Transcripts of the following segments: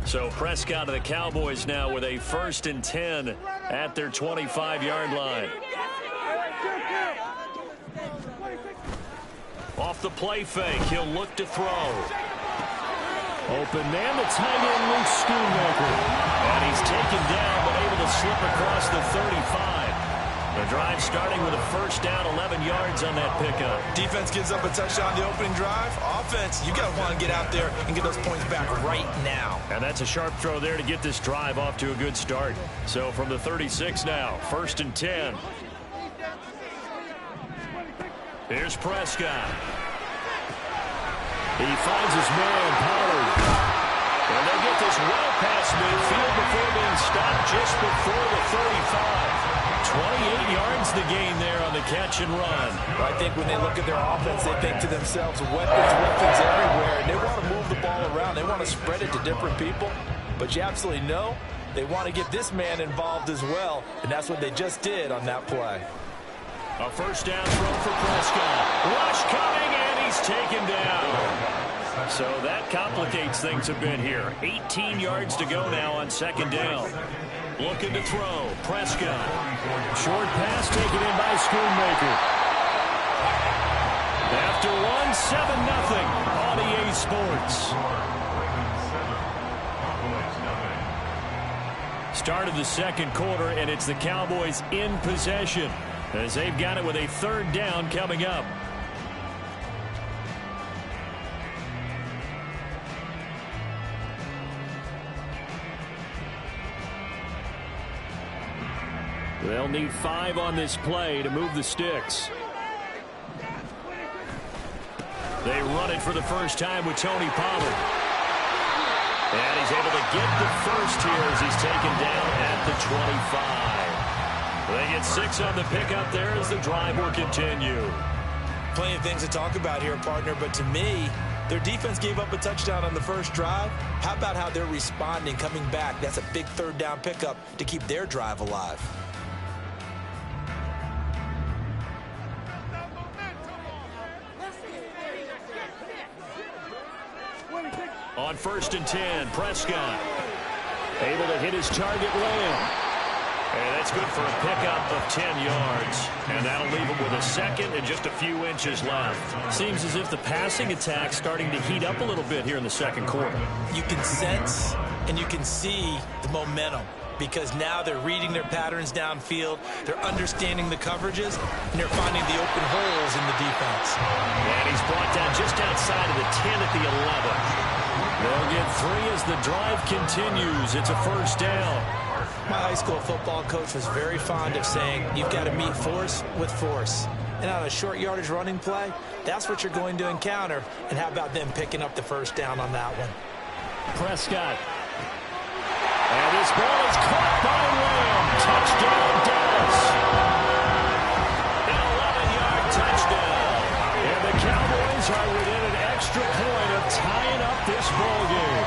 So Prescott of the Cowboys now with a 1st and 10 at their 25-yard line. Off the play fake, he'll look to throw. Open man, the tight end, Luke Schoonmaker. And he's taken down, but able to slip across the 35. The drive starting with a 1st down, 11 yards on that pickup. Defense gives up a touchdown the opening drive. Offense, you got to want to get out there and get those points back right now. And that's a sharp throw there to get this drive off to a good start. So from the 36 now, 1st and 10. Here's Prescott. He finds his man, Pollard. And they get this well past midfield before being stopped just before the 35. 28 yards the gain there on the catch and run. I think when they look at their offense, they think to themselves, weapons everywhere. And they want to move the ball around. They want to spread it to different people. But you absolutely know they want to get this man involved as well. And that's what they just did on that play. A 1st down throw for Prescott. Rush coming, and he's taken down. So that complicates things a bit here. 18 yards to go now on 2nd down. Looking to throw. Prescott. Short pass taken in by Schoonmaker. After one, 7-0 on EA Sports. Start of the 2nd quarter, and it's the Cowboys in possession as they've got it with a 3rd down coming up. They'll need 5 on this play to move the sticks. They run it for the first time with Tony Pollard. And he's able to get the first here as he's taken down at the 25. They get 6 on the pickup there as the drive will continue. Plenty of things to talk about here, partner, but to me, their defense gave up a touchdown on the first drive. How about how they're responding, coming back? That's a big 3rd down pickup to keep their drive alive. On 1st and 10, Prescott able to hit his target Lamb. And that's good for a pickup of 10 yards. And that'll leave him with a 2nd and just a few inches left. Seems as if the passing attack's starting to heat up a little bit here in the 2nd quarter. You can sense and you can see the momentum because now they're reading their patterns downfield, they're understanding the coverages, and they're finding the open holes in the defense. And he's brought down just outside of the 10 at the 11. They'll get 3 as the drive continues. It's a 1st down. My high school football coach was very fond of saying, you've got to meet force with force. And on a short yardage running play, that's what you're going to encounter. And how about them picking up the 1st down on that one? Prescott. And this ball is caught by Lamb. Touchdown, Dallas. An 11-yard touchdown. And the Cowboys are within an extra point of tying up this ball game.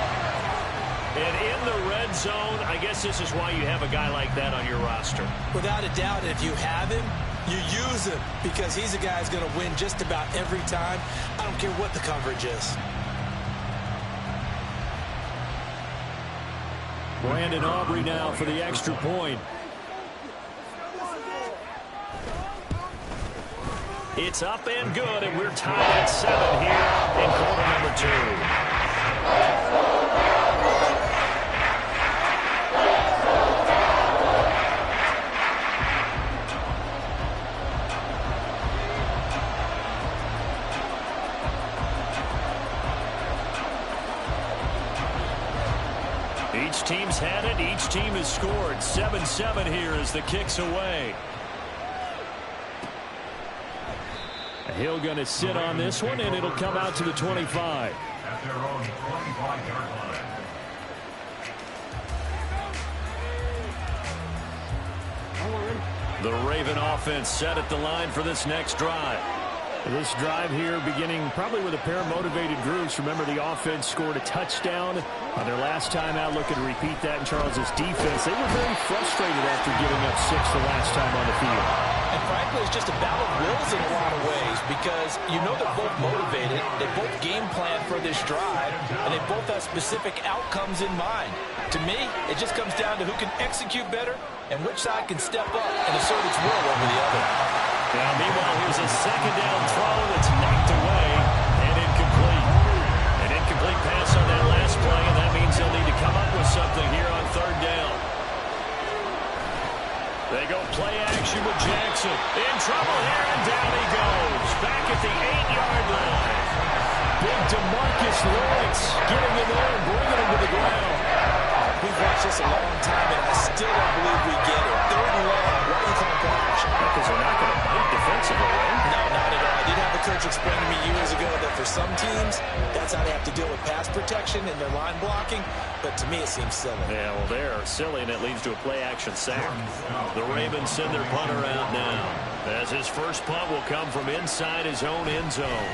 And in the red zone, I guess this is why you have a guy like that on your roster. Without a doubt, if you have him, you use him because he's a guy who's going to win just about every time. I don't care what the coverage is. Brandon Aubrey now for the extra point. It's up and good, and we're tied at 7 here in quarter number 2. Each team's had it. Each team has scored. 7-7 here as the kick's away. Hill going to sit on this one, and it'll come out to the 25. At their own 25-yard line. The Raven offense set at the line for this next drive. This drive here beginning probably with a pair of motivated groups. Remember, the offense scored a touchdown on their last time out. Looking to repeat that in Charles's defense. They were very frustrated after giving up 6 the last time on the field. And frankly, it's just a battle of wills in a lot of ways because you know they're both motivated. They both game plan for this drive, and they both have specific outcomes in mind. To me, it just comes down to who can execute better and which side can step up and assert its will over the other. Now, meanwhile, here's a second down throw that's knocked away and incomplete. An incomplete pass on that last play, and that means they'll need to come up with something here on third down. They go play action with Jackson. In trouble here, and down he goes. Back at the 8-yard line. Big DeMarcus Lawrence getting in there and bringing him to the ground. We've watched this a long time, and I still don't believe we get it. Third and long. Why do you call play action? Because they're not going to bite defensively, right? No, not at all. I did have a coach explain to me years ago that for some teams, that's how they have to deal with pass protection and their line blocking. But to me, it seems silly. Yeah, well, they're silly, and it leads to a play-action sack. The Ravens send their punter out now, as his first punt will come from inside his own end zone.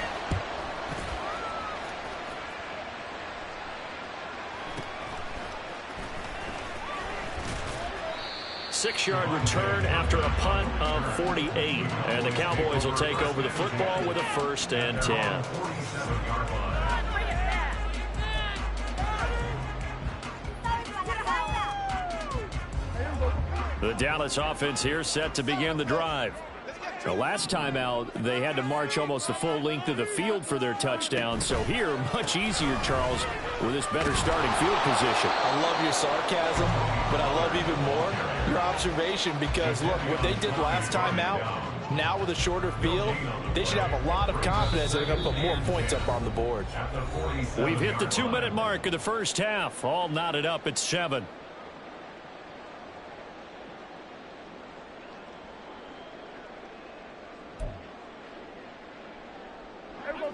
Six-yard return after a punt of 48. And the Cowboys will take over the football with a 1st and 10. The Dallas offense here set to begin the drive. The last time out, they had to march almost the full length of the field for their touchdown. So here, much easier, Charles, with this better starting field position. I love your sarcasm, but I love even more your observation because, look, what they did last time out, now with a shorter field, they should have a lot of confidence that they're going to put more points up on the board. We've hit the 2-minute mark of the first half. All knotted up at 7.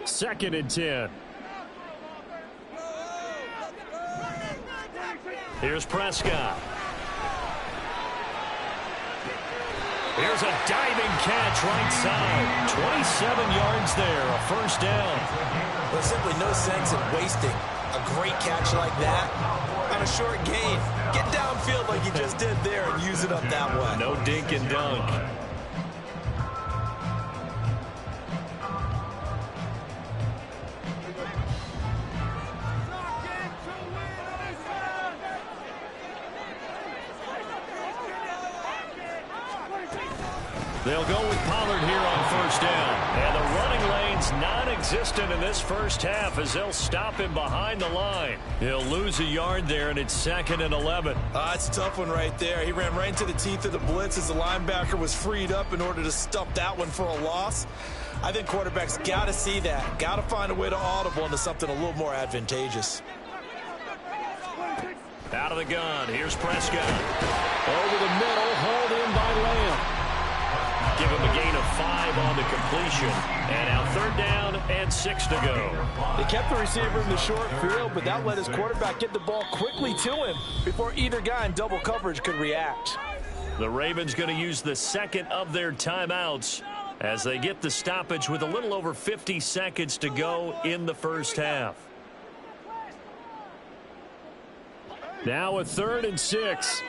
Second and 10. Here's Prescott. Here's a diving catch right side. 27 yards there, a first down. There's simply no sense in wasting a great catch like that on a short gain. Get downfield like you just did there and use it up that way. No dink and dunk. They'll go with Pollard here on first down. And the running lane's non-existent in this first half as they'll stop him behind the line. He'll lose a yard there, and it's 2nd and 11. It's a tough one right there. He ran right into the teeth of the blitz as the linebacker was freed up in order to stuff that one for a loss. I think quarterbacks got to see that. Got to find a way to audible into something a little more advantageous. Out of the gun, here's Prescott. Over the middle, hauled in by Lamb. Give him a gain of 5 on the completion. And now 3rd down and 6 to go. They kept the receiver in the short field, but that let his quarterback get the ball quickly to him before either guy in double coverage could react. The Ravens going to use the second of their timeouts as they get the stoppage with a little over 50 seconds to go in the first half. Now a 3rd and 6.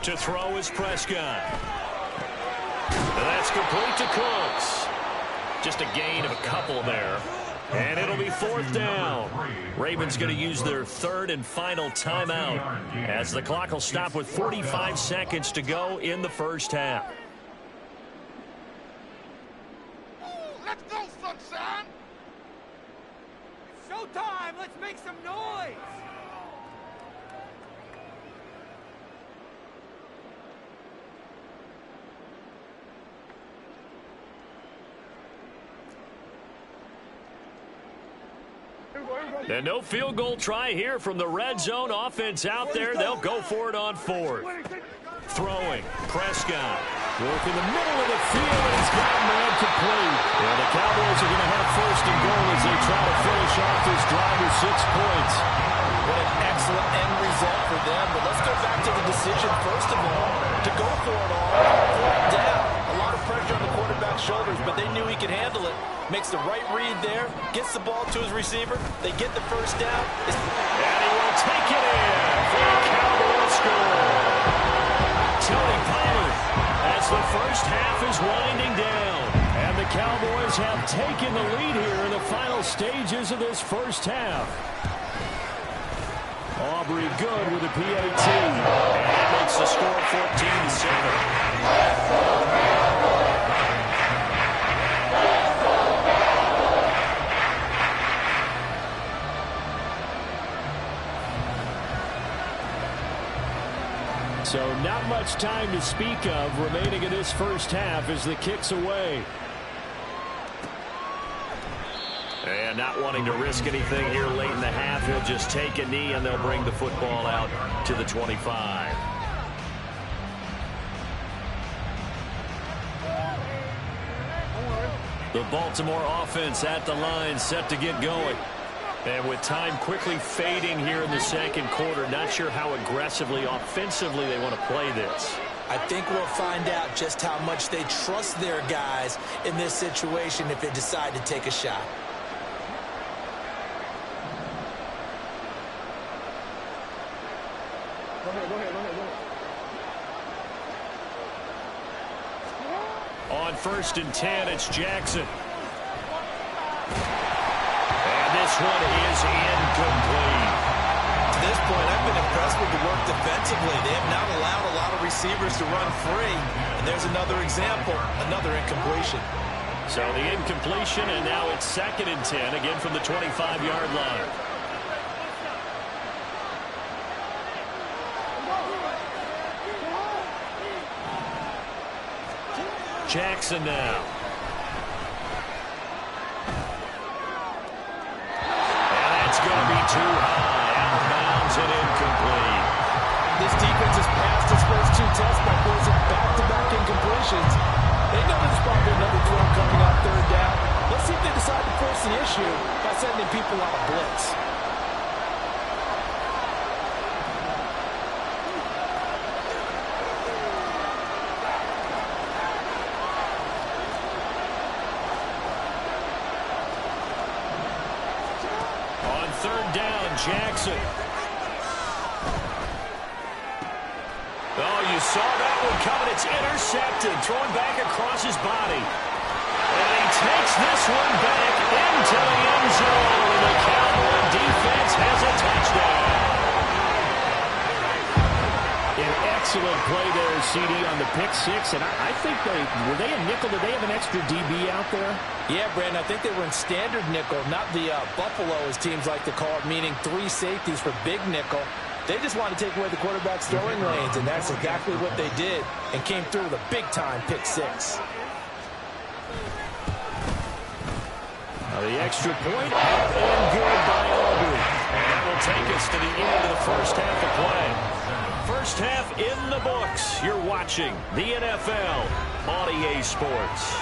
To throw is Prescott. That's complete to Cooks. Just a gain of a couple there. And it'll be 4th down. Ravens going to use their 3rd and final timeout as the clock will stop with 45 seconds to go in the first half. Let's go, sunshine! It's showtime! Let's make some noise! And no field goal try here from the red zone offense out there. They'll go for it on 4th. Throwing, Prescott. Work in the middle of the field, and he's got a man complete. And the Cowboys are going to have first and goal as they try to finish off this drive with 6 points. What an excellent end result for them. But let's go back to the decision, first of all, to go for it all, fourth down. A lot of pressure on the quarterback's shoulders, but they knew he could handle it. Makes the right read there, gets the ball to his receiver. They get the first down. And he will take it in for a Cowboys score. Tony Pollard as the first half is winding down. And the Cowboys have taken the lead here in the final stages of this first half. Aubrey good with a PAT. And that makes the score 14-7. So not much time to speak of remaining in this first half as the kick's away. And not wanting to risk anything here late in the half, he'll just take a knee and they'll bring the football out to the 25. The Baltimore offense at the line, set to get going. And with time quickly fading here in the second quarter, not sure how aggressively, offensively they want to play this. I think we'll find out just how much they trust their guys in this situation if they decide to take a shot. Go ahead. On 1st and 10, it's Jackson. This one is incomplete. To this point, I've been impressed with the work defensively. They have not allowed a lot of receivers to run free. And there's another example, another incompletion. So the incompletion, and now it's 2nd and 10, again from the 25-yard line. Jackson now. It's going to be too high. Out of bounds and incomplete. This defense has passed its first 2 tests by forcing back-to-back incompletions. They know there's probably another throw coming on 3rd down. Let's see if they decide to force the issue by sending people on a blitz. Jackson. Oh, you saw that one coming. It's intercepted. Thrown back across his body. And he takes this one back into the end zone. And the Cowboy defense has a touchdown. An excellent play there, CD, on the pick 6. And I think were they a nickel? Did they have an extra DB out there? Yeah, Brandon, I think they were in standard nickel, not the Buffalo, as teams like to call it, meaning 3 safeties for big nickel. They just wanted to take away the quarterback's throwing lanes, and that's exactly what they did, and came through with a big-time pick 6. Now the extra point, and good by Aubrey. And that will take us to the end of the first half of play. First half in the books. You're watching the NFL on EA Sports.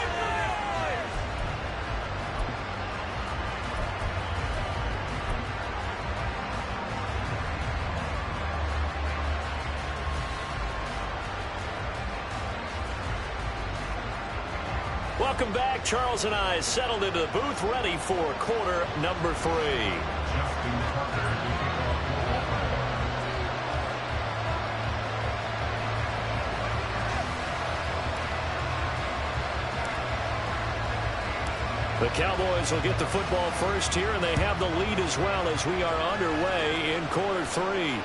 Welcome back. Charles and I settled into the booth, ready for quarter number 3. The Cowboys will get the football first here, and they have the lead as well as we are underway in quarter 3.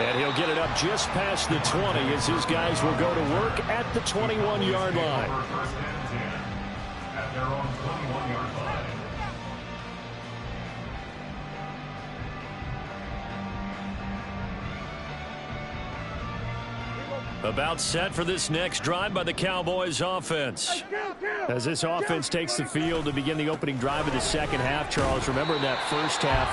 And he'll get it up just past the 20 as his guys will go to work at the 21-yard line. At their own 21-yard line. About set for this next drive by the Cowboys offense. As this offense takes the field to begin the opening drive of the second half, Charles, remember in that first half,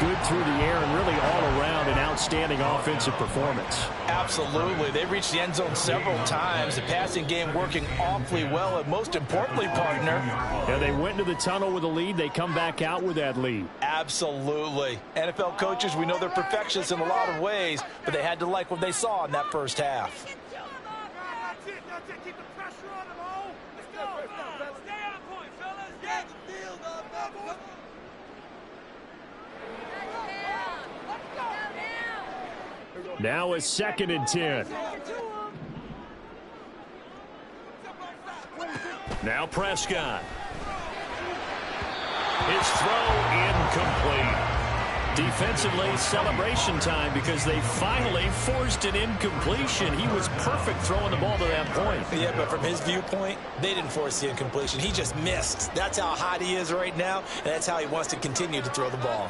good through the air and really all around an outstanding offensive performance. Absolutely. They reached the end zone several times. The passing game working awfully well, and most importantly, partner. Yeah, they went into the tunnel with a lead. They come back out with that lead. Absolutely. NFL coaches, we know they're perfectionists in a lot of ways, but they had to like what they saw in that first half. That's it. Keep the pressure on them all. Let's go. Stay on point, fellas. Get the field up. Now a 2nd and 10. Now Prescott. His throw incomplete. Defensively, celebration time because they finally forced an incompletion. He was perfect throwing the ball to that point. Yeah, but from his viewpoint, they didn't force the incompletion. He just missed. That's how hot he is right now, and that's how he wants to continue to throw the ball.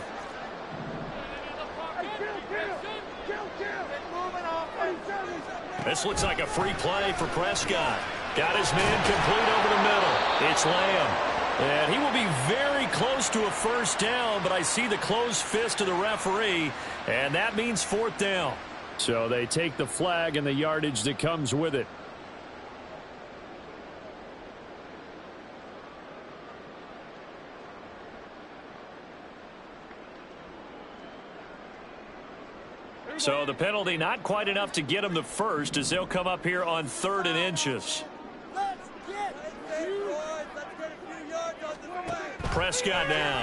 This looks like a free play for Prescott. Got his man complete over the middle. It's Lamb. And he will be very close to a first down, but I see the closed fist of the referee, and that means 4th down. So they take the flag and the yardage that comes with it. So the penalty not quite enough to get them the first as they'll come up here on 3rd and inches. Prescott now.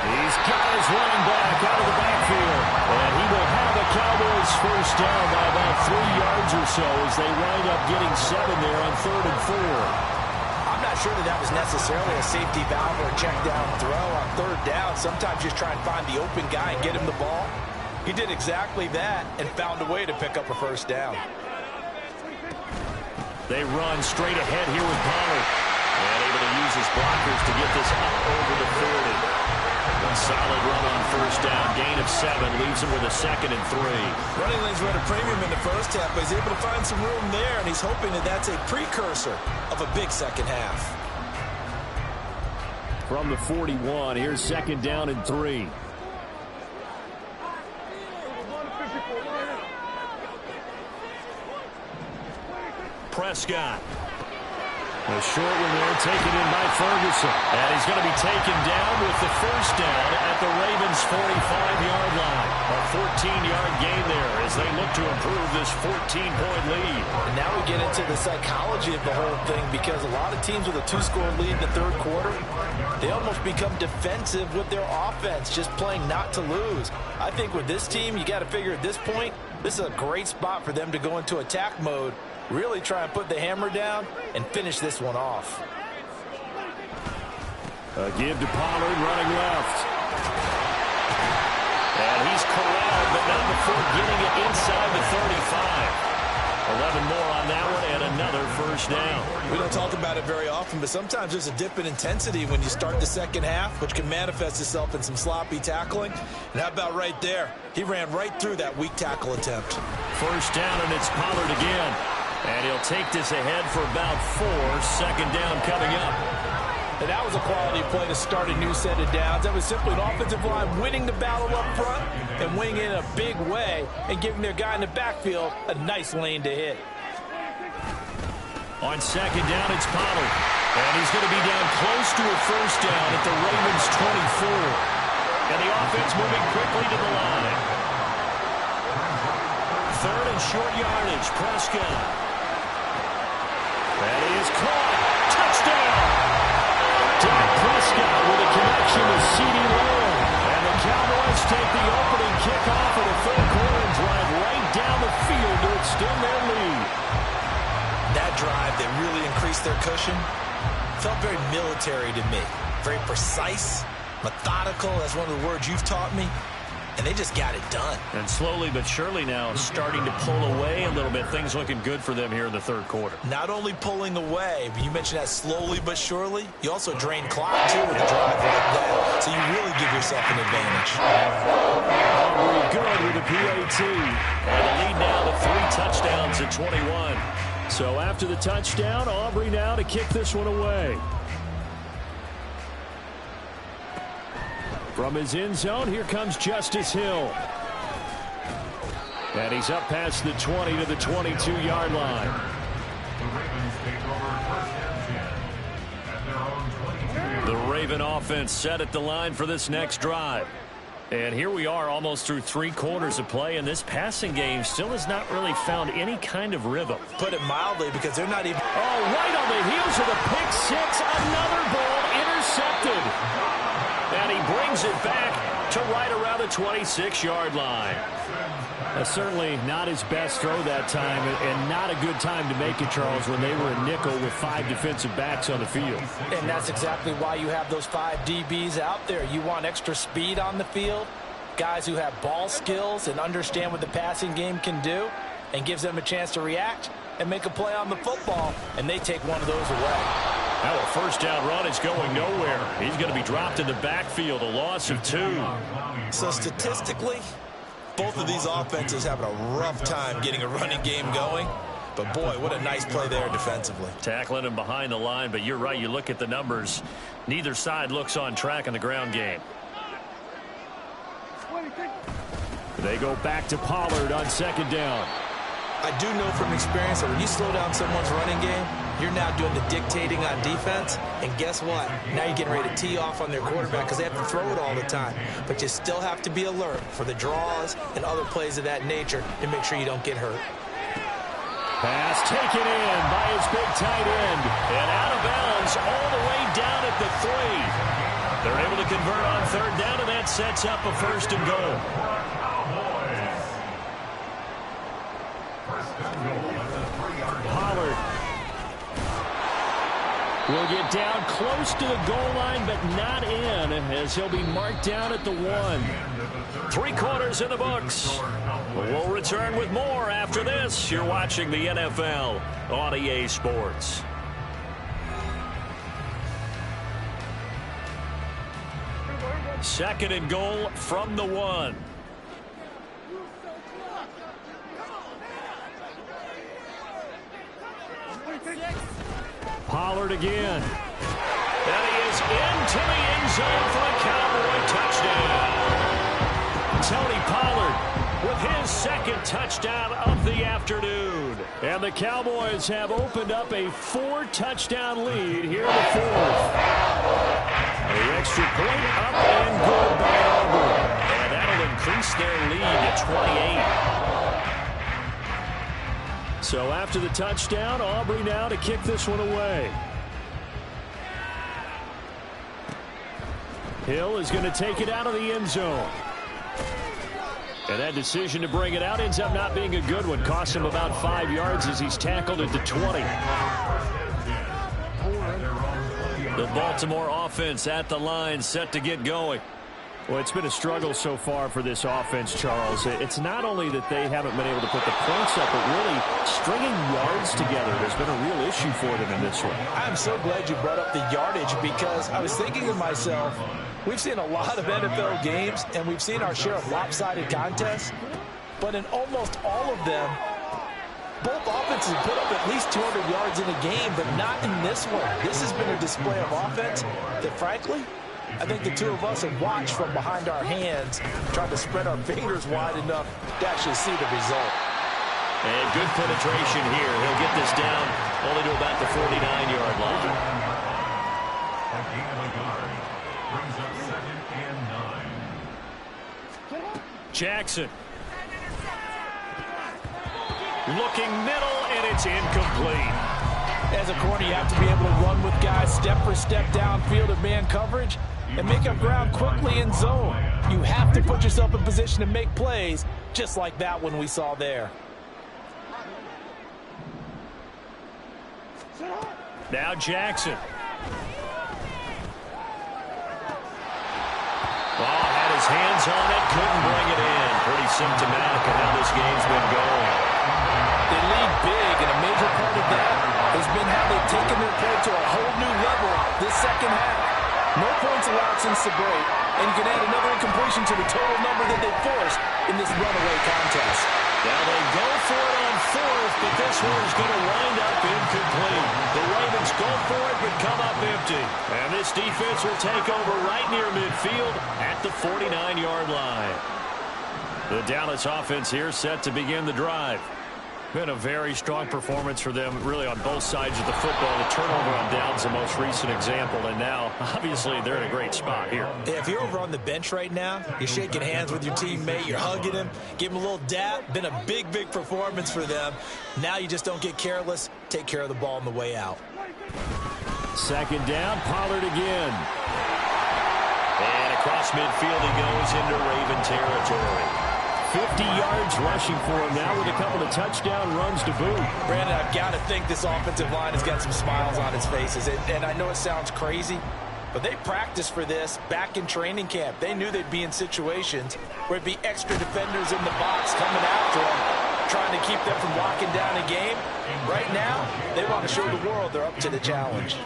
He's got his running back out of the backfield. And he will have the Cowboys first down by about 3 yards or so as they wind up getting 7 there on 3rd and 4. I'm not sure that was necessarily a safety valve or a check down throw on 3rd down. Sometimes just try and find the open guy and get him the ball. He did exactly that and found a way to pick up a first down. They run straight ahead here with Pollard. And able to use his blockers to get this up over the 40. A solid run on first down. Gain of 7 leaves him with a 2nd and 3. Running lanes were at a premium in the first half, but he's able to find some room there, and he's hoping that that's a precursor of a big second half. From the 41, here's 2nd down and 3. Prescott. A short one there, taken in by Ferguson. And he's going to be taken down with the first down at the Ravens' 45-yard line. A 14-yard gain there as they look to improve this 14-point lead. And now we get into the psychology of the whole thing because a lot of teams with a 2-score lead in the 3rd quarter, they almost become defensive with their offense, just playing not to lose. I think with this team, you got to figure at this point, this is a great spot for them to go into attack mode. Really try and put the hammer down and finish this one off. A give to Pollard running left. And he's corralled, but not before getting it inside the 35. 11 more on that one and another first down. We don't talk about it very often, but sometimes there's a dip in intensity when you start the second half, which can manifest itself in some sloppy tackling. And how about right there? He ran right through that weak tackle attempt. First down, and it's Pollard again. And he'll take this ahead for about 4. 2nd down coming up. And that was a quality play to start a new set of downs. That was simply an offensive line winning the battle up front and winning in a big way and giving their guy in the backfield a nice lane to hit. On 2nd down, it's Pollard. And he's going to be down close to a first down at the Ravens' 24. And the offense moving quickly to the line. 3rd and short yardage, Prescott. That is caught. Touchdown! Dak Prescott with a connection to CeeDee Lamb. And the Cowboys take the opening kickoff of the 3rd quarter and drive right down the field to extend their lead. That drive that really increased their cushion felt very military to me. Very precise, methodical. That's one of the words you've taught me. And they just got it done. And slowly but surely now starting to pull away a little bit. Things looking good for them here in the 3rd quarter. Not only pulling away, but you mentioned that slowly but surely. You also drain clock, too, with a drive like that. So you really give yourself an advantage. Aubrey good with the PAT. And the lead now to 3 touchdowns at 21. So after the touchdown, Aubrey now to kick this one away. From his end zone, here comes Justice Hill. And he's up past the 20 to the 22-yard line. The Ravens take over first and 10 at their own 22. The Raven offense set at the line for this next drive. And here we are almost through 3 quarters of play, and this passing game still has not really found any kind of rhythm. Put it mildly, because they're not even... Oh, right on the heels of the pick six, another ball intercepted. And he brings it back to right around the 26-yard line. Certainly not his best throw that time, and not a good time to make it, Charles, when they were a nickel with 5 defensive backs on the field. And that's exactly why you have those 5 DBs out there. You want extra speed on the field, guys who have ball skills and understand what the passing game can do, and gives them a chance to react and make a play on the football, and they take one of those away. Now a first down run is going nowhere. He's going to be dropped in the backfield, a loss of 2. So statistically, both of these offenses having a rough time getting a running game going. But, boy, what a nice play there defensively. Tackling him behind the line, but you're right. You look at the numbers. Neither side looks on track in the ground game. They go back to Pollard on second down. I do know from experience that when you slow down someone's running game, you're now doing the dictating on defense. And guess what? Now you're getting ready to tee off on their quarterback because they have to throw it all the time. But you still have to be alert for the draws and other plays of that nature to make sure you don't get hurt. Pass taken in by his big tight end. And out of bounds all the way down at the 3. They're able to convert on third down, and that sets up a first and goal. Pollard will get down close to the goal line, but not in, as he'll be marked down at the 1. 3 quarters in the books. We'll return with more after this. You're watching the NFL on EA Sports. Second and goal from the 1. Pollard again. And he is into the end zone for a Cowboy touchdown. Tony Pollard with his second touchdown of the afternoon. And the Cowboys have opened up a 4-touchdown lead here in the 4th. The extra point up and good by Auburn. And that'll increase their lead to 28. So after the touchdown, Aubrey now to kick this one away. Hill is going to take it out of the end zone. And that decision to bring it out ends up not being a good one. Costs him about 5 yards as he's tackled at the 20. The Baltimore offense at the line, set to get going. Well, it's been a struggle so far for this offense, Charles. It's not only that they haven't been able to put the points up, but really stringing yards together has been a real issue for them in this one. I'm so glad you brought up the yardage, because I was thinking to myself, we've seen a lot of NFL games, and we've seen our share of lopsided contests, but in almost all of them, both offenses put up at least 200 yards in a game, but not in this one. This has been a display of offense that, frankly, I think the two of us have watched from behind our hands, trying to spread our fingers wide enough to actually see the result. And good penetration here. He'll get this down only to about the 49-yard line. Brings up 2nd and 9. Jackson. Looking middle, and it's incomplete. As a corner, you have to be able to run with guys step for step downfield of man coverage and make up ground quickly in zone. You have to put yourself in position to make plays, just like that one we saw there. Now Jackson. Oh, had his hands on it, couldn't bring it in. Pretty symptomatic of how this game's been going. They lead big, and a major part of that has been how they've taken their play to a whole new level this second half. No points allowed since the break, and you can add another incompletion to the total number that they forced in this runaway contest. Now they go for it on fourth, but this one's going to wind up incomplete. The Ravens go for it, but come up empty. And this defense will take over right near midfield at the 49-yard line. The Dallas offense here set to begin the drive. Been a very strong performance for them, really, on both sides of the football. The turnover on downs the most recent example, and now, obviously, they're in a great spot here. Yeah, if you're over on the bench right now, you're shaking hands with your teammate, you're hugging him, give him a little dap. Been a big, big performance for them. Now you just don't get careless. Take care of the ball on the way out. Second down, Pollard again. And across midfield he goes into Raven territory. 50 yards rushing for him now with a couple of touchdown runs to boot. Brandon, I've got to think this offensive line has got some smiles on its faces. And I know it sounds crazy, but they practiced for this back in training camp. They knew they'd be in situations where it'd be extra defenders in the box coming after them, trying to keep them from locking down a game. Right now, they want to show the world they're up to the challenge.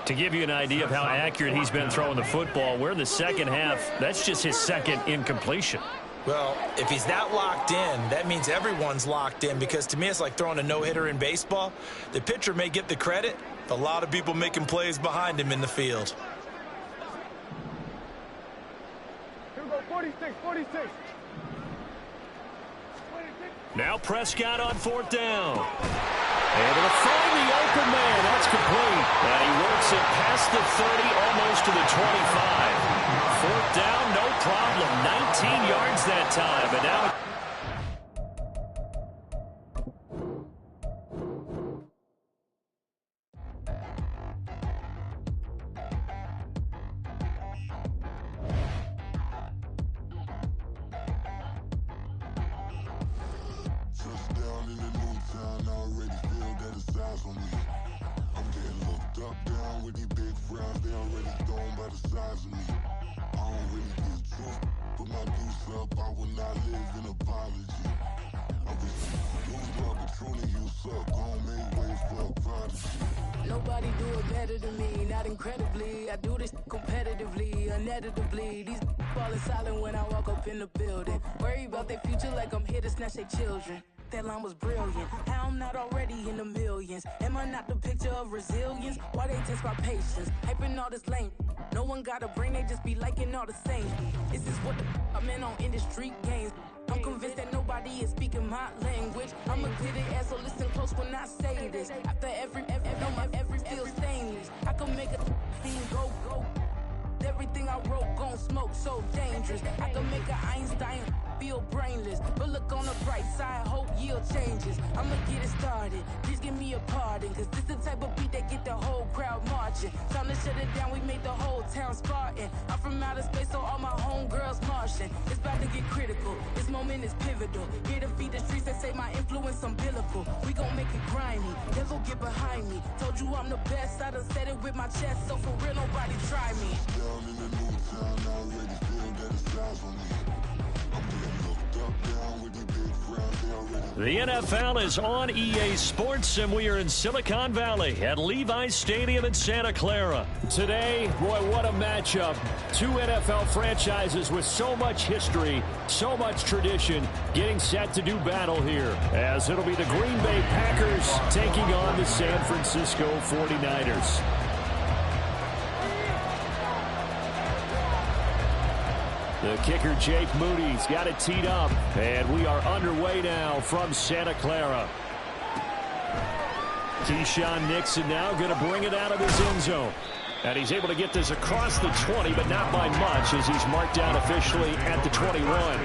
To give you an idea of how accurate he's been throwing the football, we're in the second half. That's just his second incompletion. Well, if he's not locked in, that means everyone's locked in, because to me it's like throwing a no-hitter in baseball. The pitcher may get the credit, but a lot of people making plays behind him in the field. Here we go, 46, 46. Now Prescott on fourth down. Able to find the open man. That's complete. And he works it past the 30, almost to the 25. Fourth down, no problem. 19 yards that time. And now... Touchdown in the new town, I already feel that it's eyes on me. I'm getting looked up, down with these big frowns, they already thrown by the size of me. I don't really get truth, put my goose up, I will not live in apology. I refuse the opportunity, you suck, gon' make way for a prodigy. Nobody do it better than me, not incredibly. I do this competitively, uneditably. These falling silent when I walk up in the building. Worry about their future like I'm here to snatch their children. That line was brilliant. How I'm not already in the millions? Am I not the picture of resilience? Why they test my patience? Hyping all this lame. No one got a brain, they just be liking all the same. This is what the I'm in on industry games. I'm convinced that nobody is speaking my language. I'm a good ass, so listen close when I say this. After every feel stainless. I can make a scene go. Everything I wrote gon' smoke, so dangerous. I can make an Einstein feel brainless. But look on the bright side, hope yield changes. I'ma get it started, please give me a pardon. Cause this the type of beat that get the whole crowd marching. Time to shut it down, we made the whole town Spartan. I'm from outer space, so all my homegirls Martian. It's about to get critical, this moment is pivotal. Here to feed the streets that say my influence umbilical. We gon' make it grimy, devil get behind me. Told you I'm the best, I done said it with my chest. So for real, nobody try me. Down in the new town, I already feel that it's eyes on me. I'm getting looked up, down with these big frowns, they already... The NFL is on EA Sports, and we are in Silicon Valley at Levi's Stadium in Santa Clara. Today, boy, what a matchup. Two NFL franchises with so much history, so much tradition, getting set to do battle here, as it'll be the Green Bay Packers taking on the San Francisco 49ers. The kicker, Jake Moody's got it teed up, and we are underway now from Santa Clara. Keyshawn Nixon now going to bring it out of his end zone. And he's able to get this across the 20, but not by much, as he's marked down officially at the 21.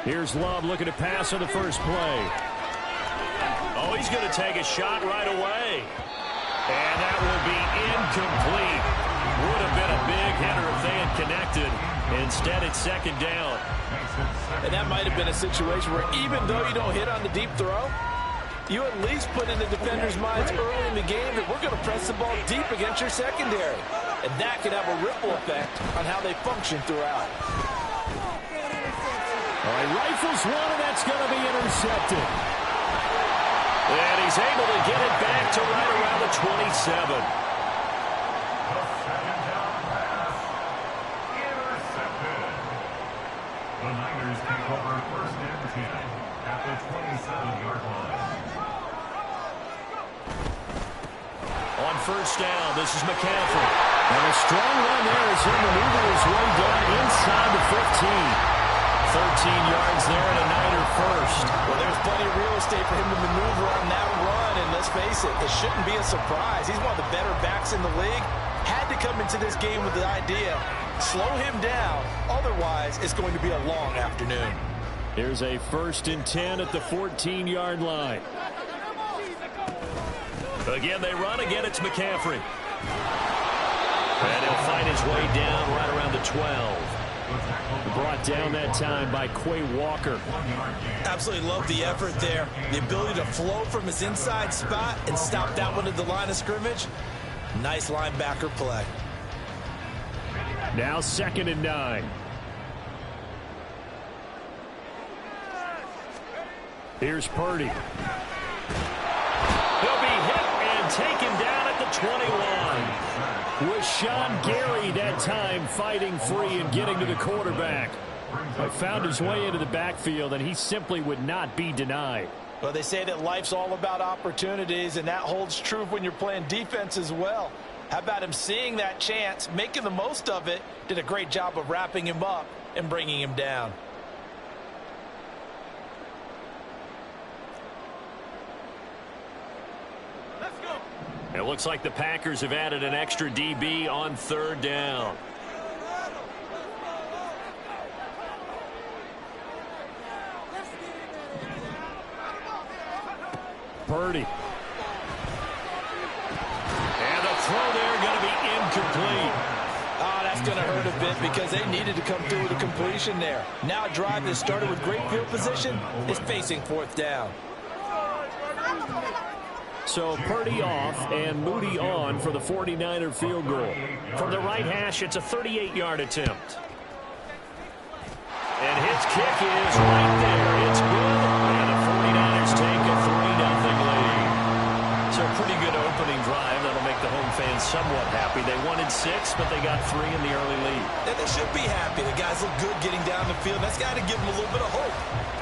Here's Love looking to pass on the first play. Oh, he's going to take a shot right away. And that will be incomplete. Would have been a big hitter if they had connected. Instead, it's second down. And that might have been a situation where even though you don't hit on the deep throw, you at least put in the defender's minds early in the game that we're going to press the ball deep against your secondary. And that could have a ripple effect on how they function throughout. All He rifles one, and that's going to be intercepted. And he's able to get it back to right around the 27. Second down pass. Intercepted. The Niners take over first and 10 at the 27-yard line. On first down, this is McCaffrey. And a strong run there as he maneuvered his way down inside the 15. 13 yards there and a Niner first. Well, there's plenty of real estate for him to maneuver on that run, and let's face it, it shouldn't be a surprise. He's one of the better backs in the league. Had to come into this game with the idea, slow him down, otherwise it's going to be a long afternoon. Here's a 1st and 10 at the 14-yard line. Again, they run. Again, it's McCaffrey. And he'll find his way down right around the 12. Brought down that time by Quay Walker. Absolutely love the effort there. The ability to flow from his inside spot and stop that one at the line of scrimmage. Nice linebacker play. Now 2nd and 9. Here's Purdy. He'll be hit and taken down at the 21. With Sean Gary that time fighting free and getting to the quarterback. But found his way into the backfield, and he simply would not be denied. Well, they say that life's all about opportunities, and that holds true when you're playing defense as well. How about him seeing that chance, making the most of it, did a great job of wrapping him up and bringing him down. It looks like the Packers have added an extra DB on 3rd down. Purdy. And the throw there going to be incomplete. Oh, that's going to hurt a bit because they needed to come through with a completion there. Now a drive that started with great field position is facing 4th down. So Purdy off and Moody on for the 49er field goal. From the right hash, it's a 38-yard attempt. And his kick is right there. It's good. And the 49ers take a 3-0 lead. So a pretty good opening drive. That'll make the home fans somewhat happy. They wanted 6, but they got 3 in the early lead. And they should be happy. The guys look good getting down the field. That's got to give them a little bit of hope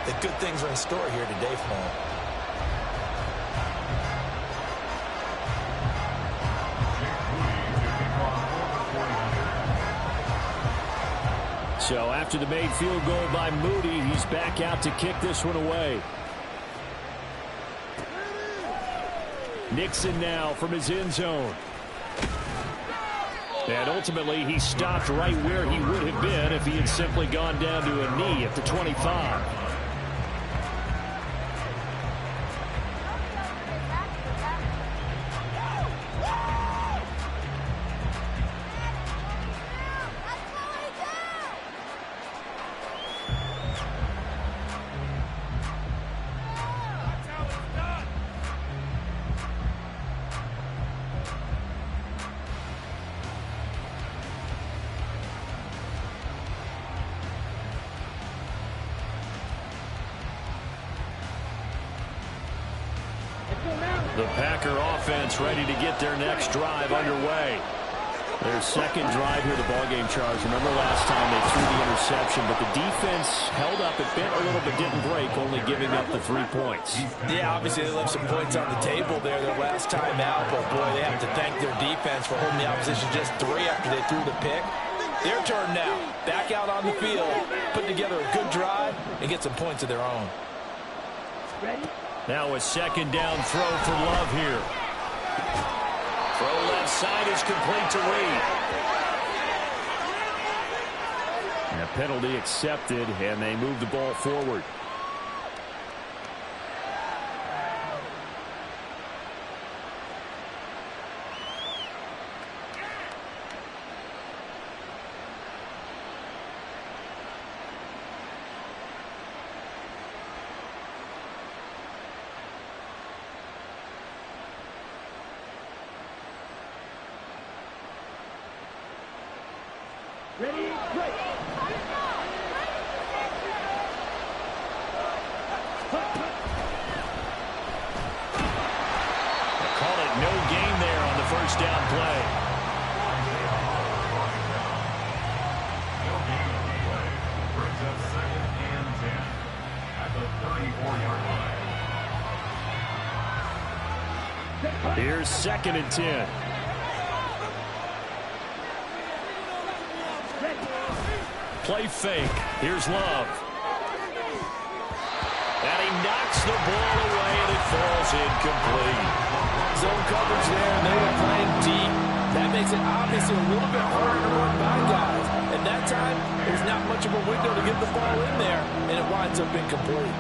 that good things are in store here today for them. So after the made field goal by Moody, he's back out to kick this one away. Nixon now from his end zone. And ultimately, he stopped right where he would have been if he had simply gone down to a knee at the 25. The Packer offense ready to get their next drive underway. Their second drive here, the ballgame, Charles. Remember last time they threw the interception, but the defense held up. It bent a little but didn't break, only giving up the 3 points. Yeah, obviously they left some points on the table there their last time out, but boy, they have to thank their defense for holding the opposition just 3 after they threw the pick. Their turn now. Back out on the field, put together a good drive, and get some points of their own. Ready? Now a second down throw for Love here. Throw left side is complete to Reed. And a penalty accepted, and they move the ball forward. Here's 2nd and 10. Play fake. Here's Love. And he knocks the ball away, and it falls incomplete. Zone coverage there, and they were playing deep. That makes it obviously a little bit harder to run by guys. And that time, there's not much of a window to get the ball in there, and it winds up incomplete.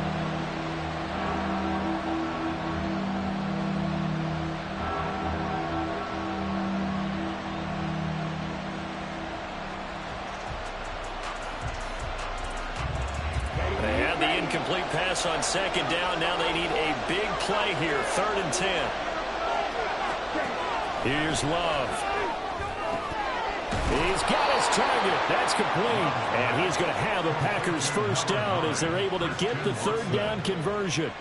They had the incomplete pass on 2nd down. Now they need a big play here, 3rd and 10. Here's Love. He's got his target. That's complete. And he's going to have a Packers first down as they're able to get the 3rd down conversion.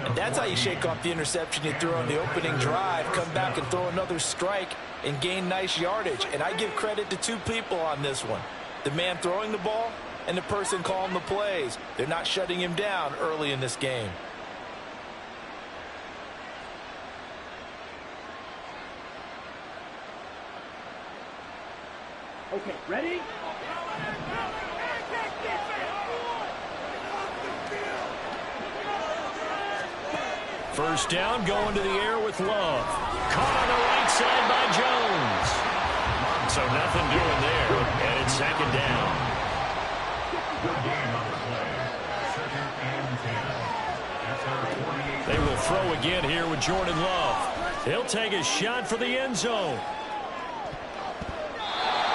And that's how you shake off the interception you threw on the opening drive, come back and throw another strike and gain nice yardage. And I give credit to 2 people on this one. The man throwing the ball and the person calling the plays. They're not shutting him down early in this game. Okay, ready? First down, going to the air with Love. Caught on the right side by Jones. So nothing doing there, and it's 2nd down. Good game on the play. 2nd and 10. That's our 48. They will throw again here with Jordan Love. He'll take a shot for the end zone.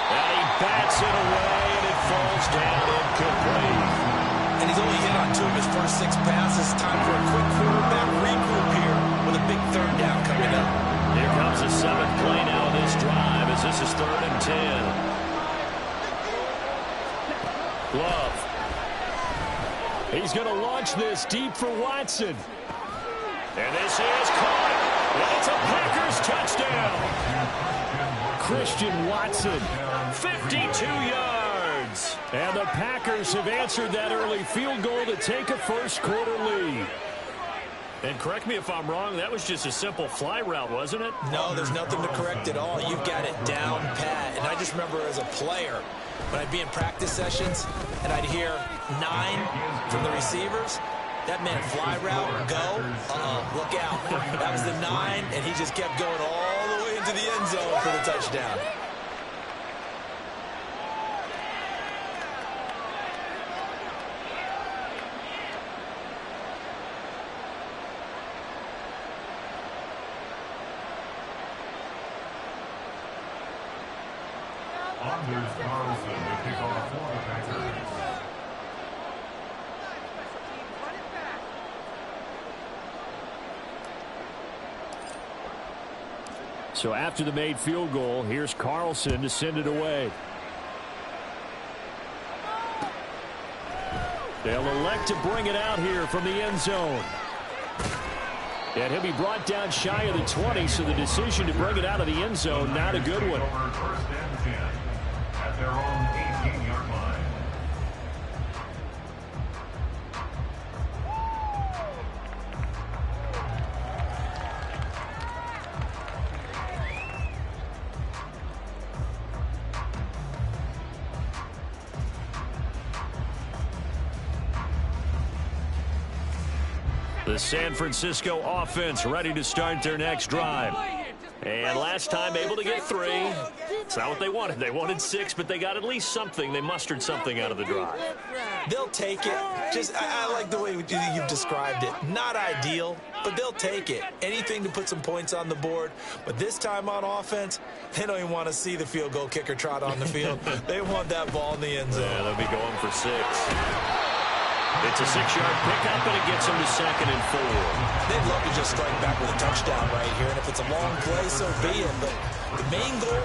And he bats it away, and it falls down incomplete. And he's only hit on 2 of his first 6 passes. Time for a quick quarterback regroup here with a big 3rd down coming up. Here comes the 7th play now of this drive as this is 3rd and 10. Love. He's going to launch this deep for Watson. And this is caught. And it's a Packers touchdown. Christian Watson, 52 yards. And the Packers have answered that early field goal to take a first-quarter lead. And correct me if I'm wrong, that was just a simple fly route, wasn't it? No, there's nothing to correct at all. You've got it down pat. And I just remember as a player, when I'd be in practice sessions and I'd hear 9 from the receivers, that meant fly route, go, look out. That was the 9, and he just kept going all the way into the end zone for the touchdown. Anders Carlson to kick off for the Packers. So after the made field goal, here's Carlson to send it away. They'll elect to bring it out here from the end zone. And he'll be brought down shy of the 20, so the decision to bring it out of the end zone, not a good one. Over 1st and 10 at their own 18-yard line. The San Francisco offense ready to start their next drive. And last time able to get 3. It's not what they wanted. They wanted 6, but they got at least something. They mustered something out of the drive. They'll take it. I like the way you've described it. Not ideal, but they'll take it. Anything to put some points on the board. But this time on offense, they don't even want to see the field goal kicker trot on the field. They want that ball in the end zone. Yeah, they'll be going for 6. It's a 6-yard pickup, and it gets them to 2nd and 4. They'd love to just strike back with a touchdown right here, and if it's a long play, so be it. But the main goal,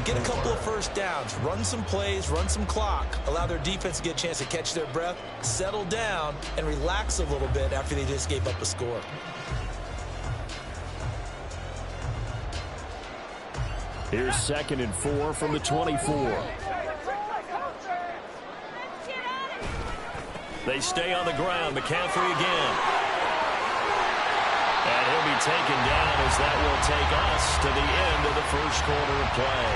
get a couple of first downs, run some plays, run some clock, allow their defense to get a chance to catch their breath, settle down, and relax a little bit after they just gave up a score. Here's 2nd and 4 from the 24. They stay on the ground. McCaffrey again. And he'll be and taken down as that will take us to the end of the first quarter of play.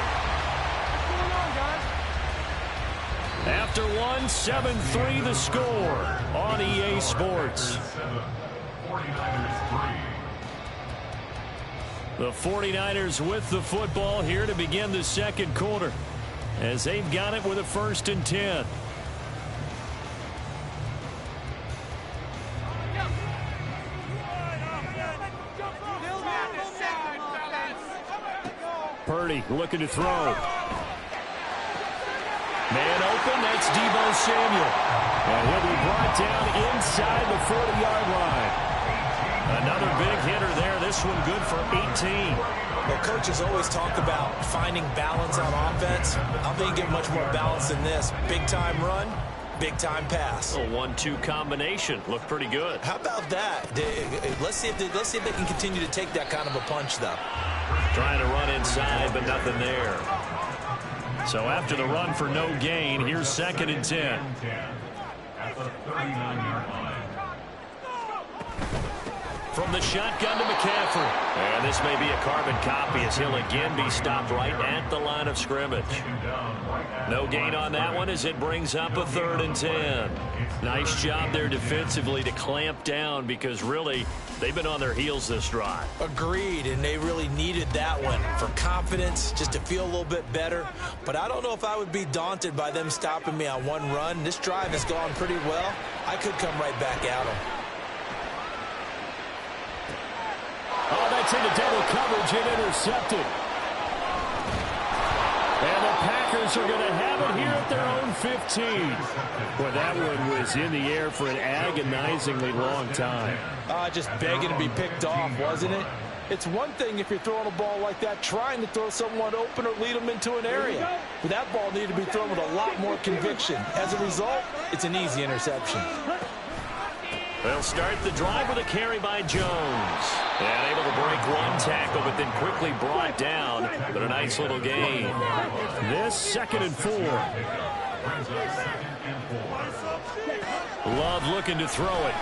After one, 7-3 the score on EA Sports. 49ers 3. The 49ers with the football here to begin the second quarter as they've got it with a 1st and 10. Purdy looking to throw. Man open, that's Deebo Samuel. And he'll be brought down inside the 40-yard line. Another big hitter there. This one good for 18. Well, coaches always talk about finding balance on offense. I don't think you get much more balance than this. Big-time run, big-time pass. A 1-2 combination. Looked pretty good. How about that? Let's see if they can continue to take that kind of a punch, though. Trying to run inside, but nothing there. So after the run for no gain, here's 2nd and 10. At the 39-yard line. From the shotgun to McCaffrey. And this may be a carbon copy as he'll again be stopped right at the line of scrimmage. No gain on that one as it brings up a 3rd and 10. Nice job there defensively to clamp down because really they've been on their heels this drive. Agreed, and they really needed that one for confidence, just to feel a little bit better. But I don't know if I would be daunted by them stopping me on one run. This drive has gone pretty well. I could come right back at them. Oh, that's into double coverage and intercepted. And the Packers are going to have it here at their own 15. Boy, that one was in the air for an agonizingly long time. Just begging to be picked off, wasn't it? It's one thing if you're throwing a ball like that, trying to throw someone open or lead them into an area. But that ball needed to be thrown with a lot more conviction. As a result, it's an easy interception. They'll start the drive with a carry by Jones. And able to break one tackle, but then quickly brought down. But a nice little gain. This 2nd and 4. Love looking to throw it.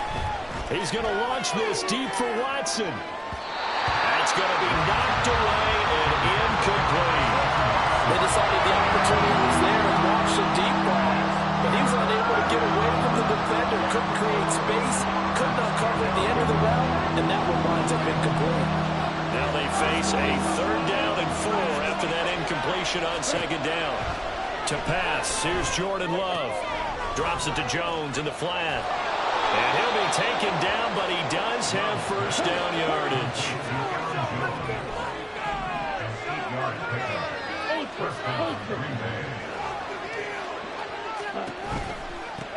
He's going to launch this deep for Watson. That's going to be knocked away and incomplete. They decided the opportunity was there and launched a deep ball. But he was unable to get away from the defender, couldn't create space, couldn't uncover at the end of the route, and that one winds up incomplete. Now they face a 3rd down and 4 after that incompletion on 2nd down. To pass, here's Jordan Love. Drops it to Jones in the flat. And he'll be taken down, but he does have 1st down yardage.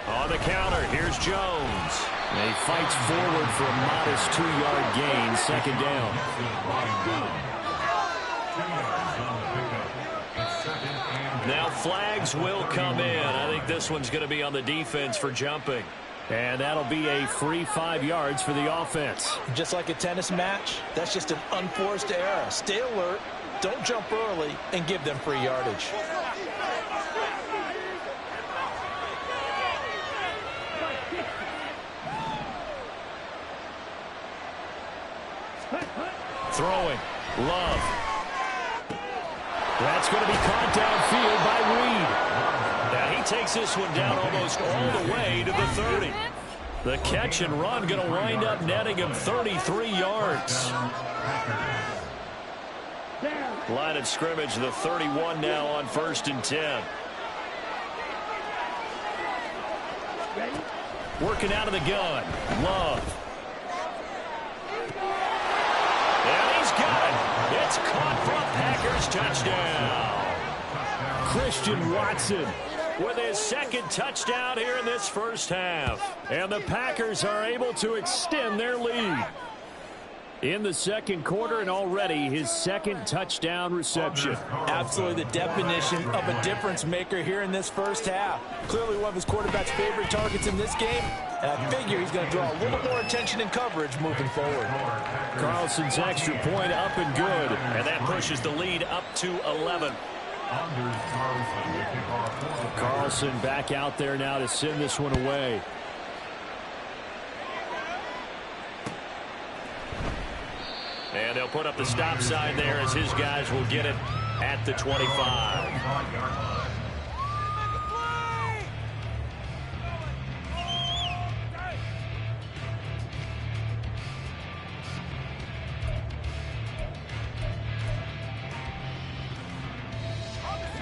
On the counter, here's Jones. And he fights forward for a modest 2-yard gain, 2nd down. Now flags will come in. I think this one's going to be on the defense for jumping. And that'll be a free 5 yards for the offense. Just like a tennis match, that's just an unforced error. Stay alert, don't jump early, and give them free yardage. Throwing. Love. That's going to be caught downfield by Reed. Now he takes this one down almost all the way to the 30. The catch and run going to wind up netting him 33 yards. Line of scrimmage, the 31 now on 1st and 10. Working out of the gun. Love. And he's got it. It's caught for a Packers touchdown. Christian Watson with his 2nd touchdown here in this first half. And the Packers are able to extend their lead in the second quarter, and already his 2nd touchdown reception. Absolutely the definition of a difference maker here in this first half. Clearly one of his quarterback's favorite targets in this game, and I figure he's going to draw a little more attention and coverage moving forward. Carlson's extra point up and good, and that pushes the lead up to 11. Carlson back out there now to send this one away. And they'll put up the stop sign there as his guys will get it at the 25.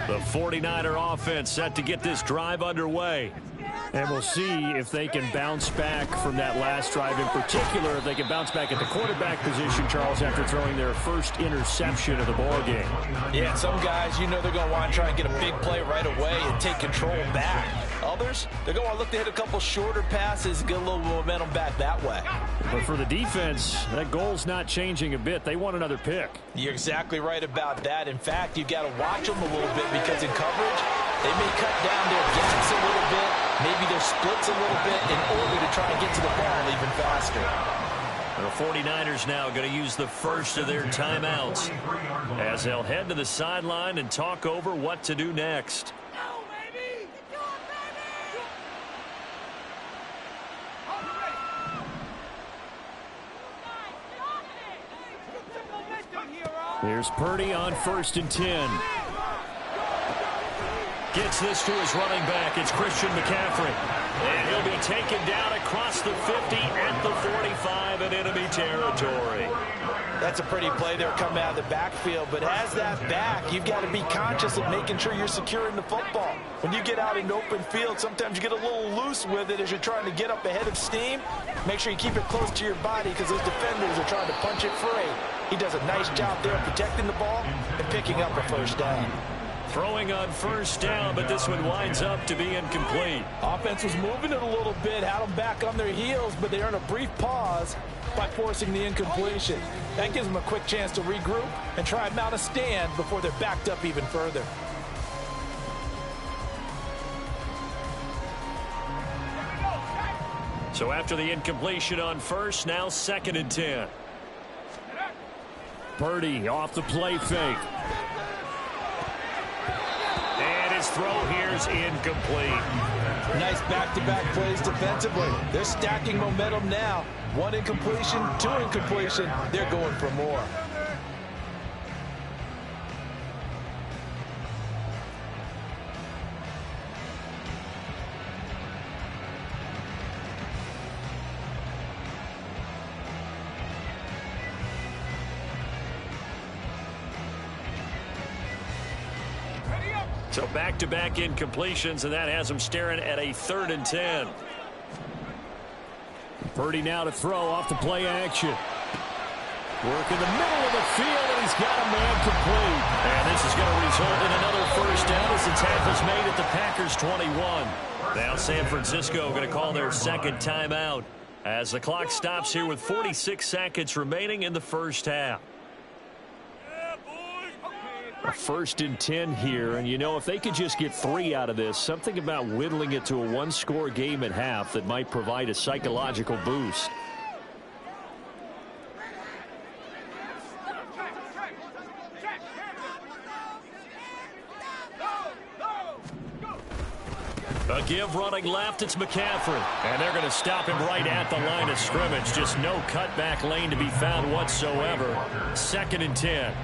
The 49er offense set to get this drive underway. And we'll see if they can bounce back from that last drive in particular, if they can bounce back at the quarterback position, Charles, after throwing their first interception of the ballgame. Yeah, some guys, you know they're going to want to try and get a big play right away and take control back. Others, they're going to look to hit a couple shorter passes and get a little momentum back that way. But for the defense, that goal's not changing a bit. They want another pick. You're exactly right about that. In fact, you've got to watch them a little bit because in coverage, they may cut down their gaps a little bit, maybe their splits a little bit in order to try and get to the ball even faster. The 49ers now going to use the first of their timeouts as they'll head to the sideline and talk over what to do next. Here's Purdy on 1st and 10. Gets this to his running back. It's Christian McCaffrey. And he'll be taken down across the 50 at the 45 in enemy territory. That's a pretty play there coming out of the backfield. But as that back, you've got to be conscious of making sure you're securing the football. When you get out in open field, sometimes you get a little loose with it as you're trying to get up ahead of steam. Make sure you keep it close to your body because those defenders are trying to punch it free. He does a nice job there protecting the ball and picking up a first down. Throwing on first down, but this one winds up to be incomplete. Offense was moving it a little bit, had them back on their heels, but they earned a brief pause by forcing the incompletion. That gives them a quick chance to regroup and try and mount a stand before they're backed up even further. So after the incompletion on first, now 2nd and 10. Purdy off the play fake. And his throw here's incomplete. Nice back-to-back plays defensively. They're stacking momentum now. 1 incompletion, 2 incompletion. They're going for more. So back-to-back incompletions, and that has them staring at a 3rd and 10. Purdy now to throw off the play action. Work in the middle of the field, and he's got a man complete. And this is going to result in another first down as the tackle's made at the Packers' 21. Now San Francisco going to call their 2nd timeout as the clock stops here with 46 seconds remaining in the first half. A 1st and 10 here, and you know, if they could just get 3 out of this, something about whittling it to a 1-score game at half that might provide a psychological boost. A give running left, it's McCaffrey. And they're going to stop him right at the line of scrimmage. Just no cutback lane to be found whatsoever. 2nd and 10.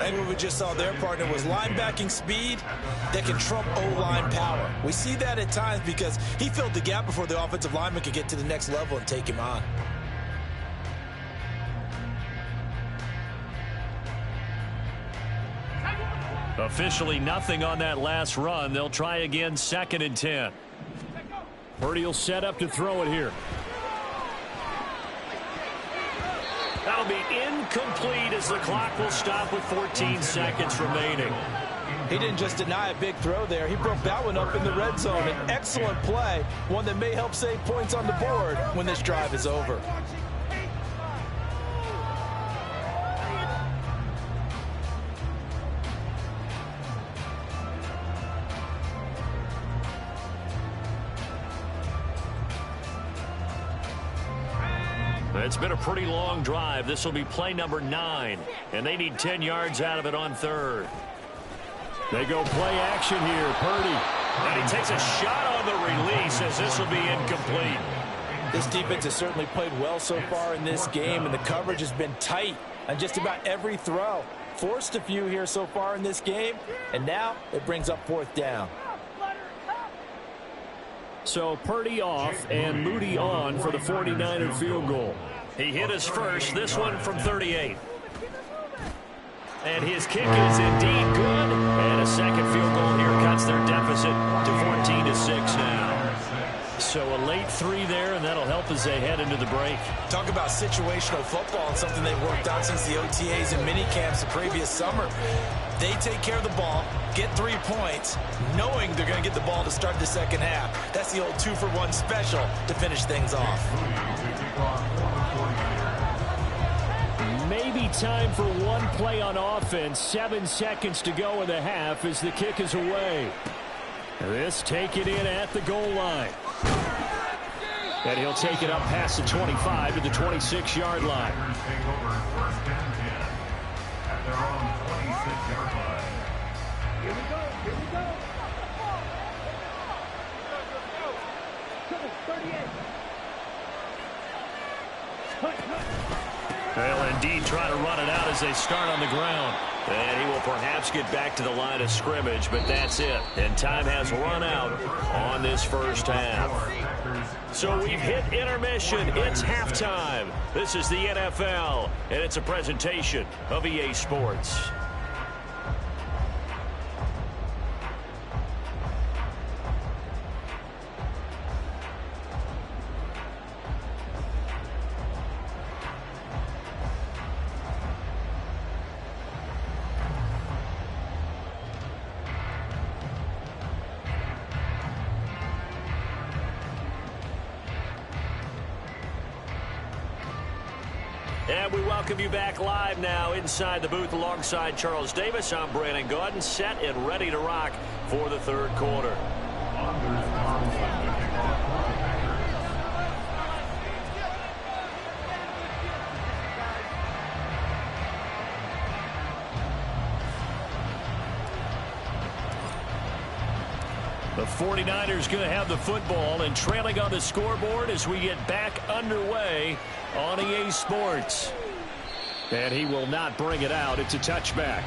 And what we just saw their partner was linebacking speed that can trump O-line power. We see that at times because he filled the gap before the offensive lineman could get to the next level and take him on. Officially nothing on that last run. They'll try again, 2nd and 10. Purdy will set up to throw it here. That'll be incomplete as the clock will stop with 14 seconds remaining. He didn't just deny a big throw there. He broke that one up in the red zone. An excellent play, one that may help save points on the board when this drive is over. It's been a pretty long drive. This will be play number 9, and they need 10 yards out of it on 3rd. They go play action here. Purdy. And he takes a shot on the release as this will be incomplete. This defense has certainly played well so far in this game, and the coverage has been tight on just about every throw. Forced a few here so far in this game, and now it brings up 4th down. So Purdy off and Moody on for the 49er field goal. He hit his first, this one from 38. And his kick is indeed good. And a second field goal here cuts their deficit to 14-6 now. So a late 3 there, and that'll help as they head into the break. Talk about situational football and something they've worked on since the OTAs and mini camps the previous summer. They take care of the ball, get 3 points, knowing they're going to get the ball to start the second half. That's the old 2-for-1 special to finish things off. Maybe time for one play on offense. 7 seconds to go in the half as the kick is away. This taken in at the goal line. And he'll take it up past the 25 to the 26-yard line. Take over 1st and 10 at their own 26-yard line. Here we go. Here we go. They'll indeed try to run it out as they start on the ground. And he will perhaps get back to the line of scrimmage, but that's it. And time has run out on this first half. So we've hit intermission. It's halftime. This is the NFL, and it's a presentation of EA Sports. And we welcome you back live now inside the booth alongside Charles Davis. I'm Brandon Gaudin, set and ready to rock for the 3rd quarter. The 49ers going to have the football and trailing on the scoreboard as we get back underway on EA Sports. And he will not bring it out. It's a touchback.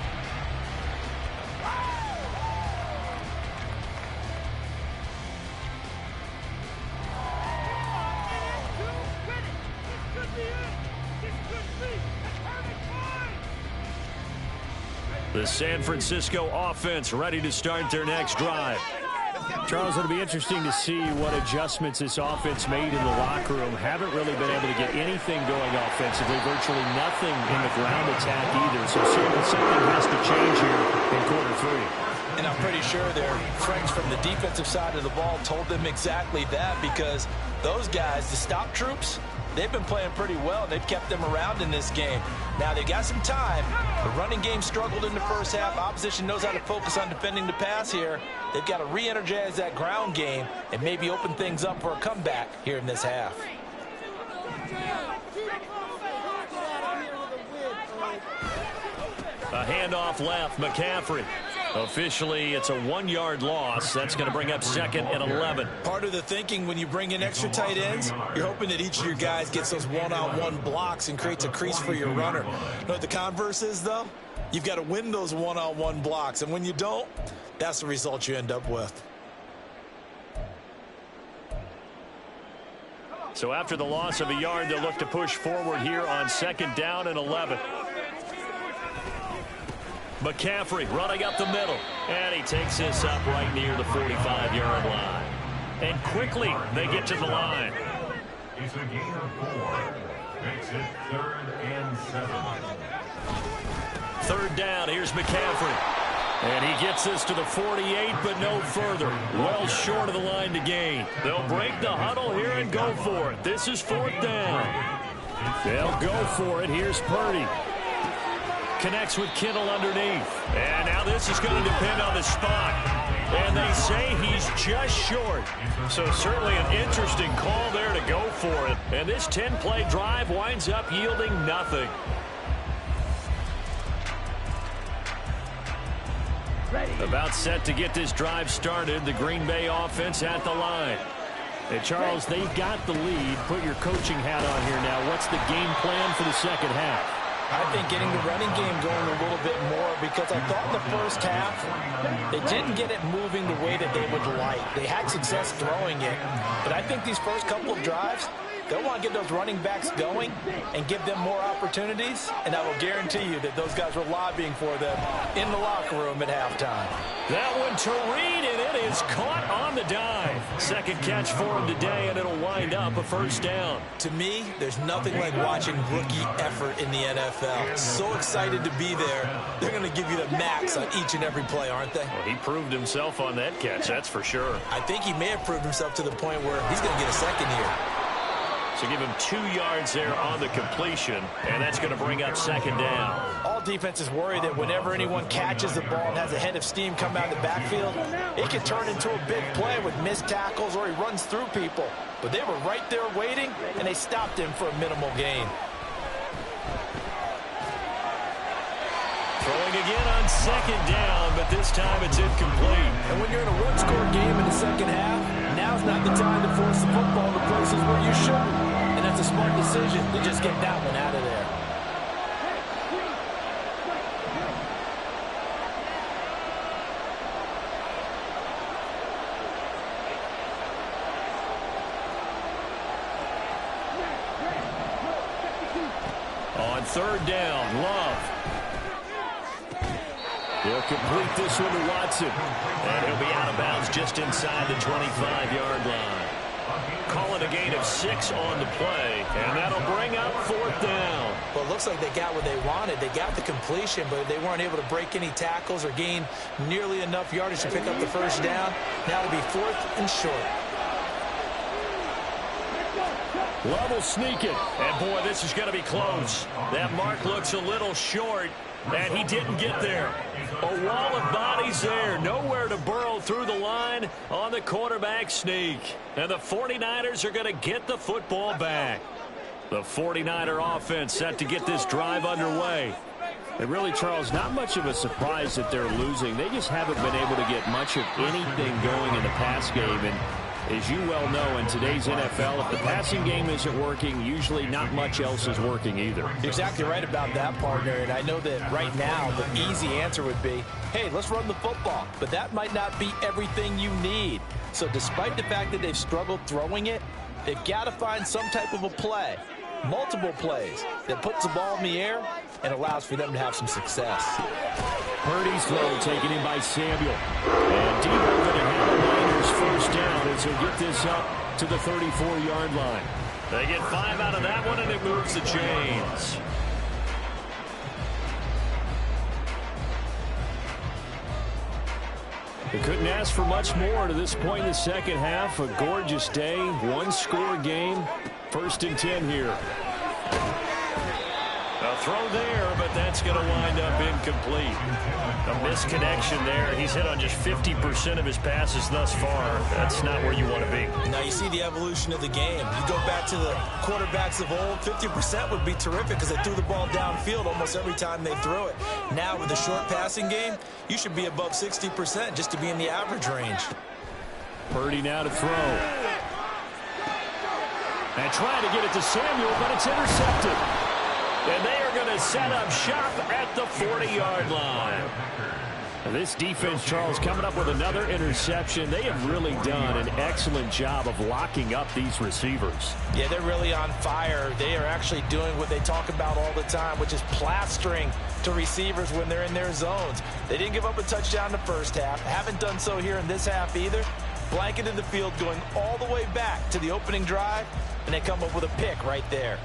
The San Francisco offense ready to start their next drive. Charles, it'll be interesting to see what adjustments this offense made in the locker room. Haven't really been able to get anything going offensively, virtually nothing in the ground attack either. So certainly something has to change here in quarter 3. And I'm pretty sure their friends from the defensive side of the ball told them exactly that, because those guys, the stop troops, they've been playing pretty well. They've kept them around in this game. Now, they've got some time. The running game struggled in the first half. Opposition knows how to focus on defending the pass here. They've got to re-energize that ground game and maybe open things up for a comeback here in this half. A handoff left, McCaffrey. Officially, it's a 1-yard loss. That's going to bring up 2nd and 11. Part of the thinking when you bring in extra tight ends, you're hoping that each of your guys gets those one-on-one blocks and creates a crease for your runner. You know what the converse is, though? You've got to win those one-on-one blocks, and when you don't, that's the result you end up with. So after the loss of a yard, they'll look to push forward here on 2nd down and 11. McCaffrey running up the middle, and he takes this up right near the 45-yard line. And quickly, they get to the line. It's a gain of 4. Makes it 3rd and 7. 3rd down, here's McCaffrey. And he gets this to the 48, but no further. Well short of the line to gain. They'll break the huddle here and go for it. This is 4th down. They'll go for it. Here's Purdy. Connects with Kittle underneath. And now this is going to depend on the spot. And they say he's just short. So certainly an interesting call there to go for it. And this 10-play drive winds up yielding nothing. About set to get this drive started. The Green Bay offense at the line. And Charles, they've got the lead. Put your coaching hat on here now. What's the game plan for the second half? I think getting the running game going a little bit more, because I thought in the first half they didn't get it moving the way that they would like. They had success throwing it, but I think these first couple of drives, they'll want to get those running backs going and give them more opportunities, and I will guarantee you that those guys were lobbying for them in the locker room at halftime. That one to Reed, and it is caught on the dive. Second catch for him today, and it'll wind up a first down. To me, there's nothing like watching rookie effort in the NFL. So excited to be there. They're going to give you the max on each and every play, aren't they? Well, he proved himself on that catch, that's for sure. I think he may have proved himself to the point where he's going to get a second here. So give him 2 yards there on the completion, and that's going to bring up second down. All defenses worry that whenever anyone catches the ball and has a head of steam come out of the backfield, it can turn into a big play with missed tackles or he runs through people. But they were right there waiting, and they stopped him for a minimal gain. Throwing again on second down, but this time it's incomplete. And when you're in a one-score game in the second half, now's not the time to force the football to places where you shouldn't. And that's a smart decision to just get that one out of there. On third down, Love. He'll complete this one to Watson. And he'll be out of bounds just inside the 25-yard line. Call it a gain of 6 on the play, and that'll bring up fourth down. Well, it looks like they got what they wanted. They got the completion, but they weren't able to break any tackles or gain nearly enough yardage to pick up the first down. Now it'll be 4th and short. Love will sneak it. And, boy, this is going to be close. That mark looks a little short, and he didn't get there. A wall of bodies there. Nowhere to burrow through the line on the quarterback sneak. And the 49ers are going to get the football back. The 49er offense set to get this drive underway. And really, Charles, not much of a surprise that they're losing. They just haven't been able to get much of anything going in the pass game. And as you well know, in today's NFL, if the passing game isn't working, usually not much else is working either. You're exactly right about that, partner. And I know that right now the easy answer would be, hey, let's run the football. But that might not be everything you need. So despite the fact that they've struggled throwing it, they've got to find some type of a play, multiple plays, that puts the ball in the air and allows for them to have some success. Purdy's throw taken in by Samuel. And Debo going to have the Niners first down as he'll get this up to the 34-yard line. They get 5 out of that one, and it moves the chains. They couldn't ask for much more to this point in the second half. A gorgeous day, one-score game. 1st and 10 here. A throw there, but that's going to wind up incomplete. A misconnection there. He's hit on just 50% of his passes thus far. That's not where you want to be. Now you see the evolution of the game. You go back to the quarterbacks of old, 50% would be terrific because they threw the ball downfield almost every time they threw it. Now with the short passing game, you should be above 60% just to be in the average range. Purdy now to throw. And trying to get it to Samuel, but it's intercepted. And they are going to set up shop at the 40-yard line. And this defense, Charles, coming up with another interception. They have really done an excellent job of locking up these receivers. Yeah, they're really on fire. They are actually doing what they talk about all the time, which is plastering to receivers when they're in their zones. They didn't give up a touchdown in the first half. Haven't done so here in this half either. Blanketed the field going all the way back to the opening drive, and they come up with a pick right there.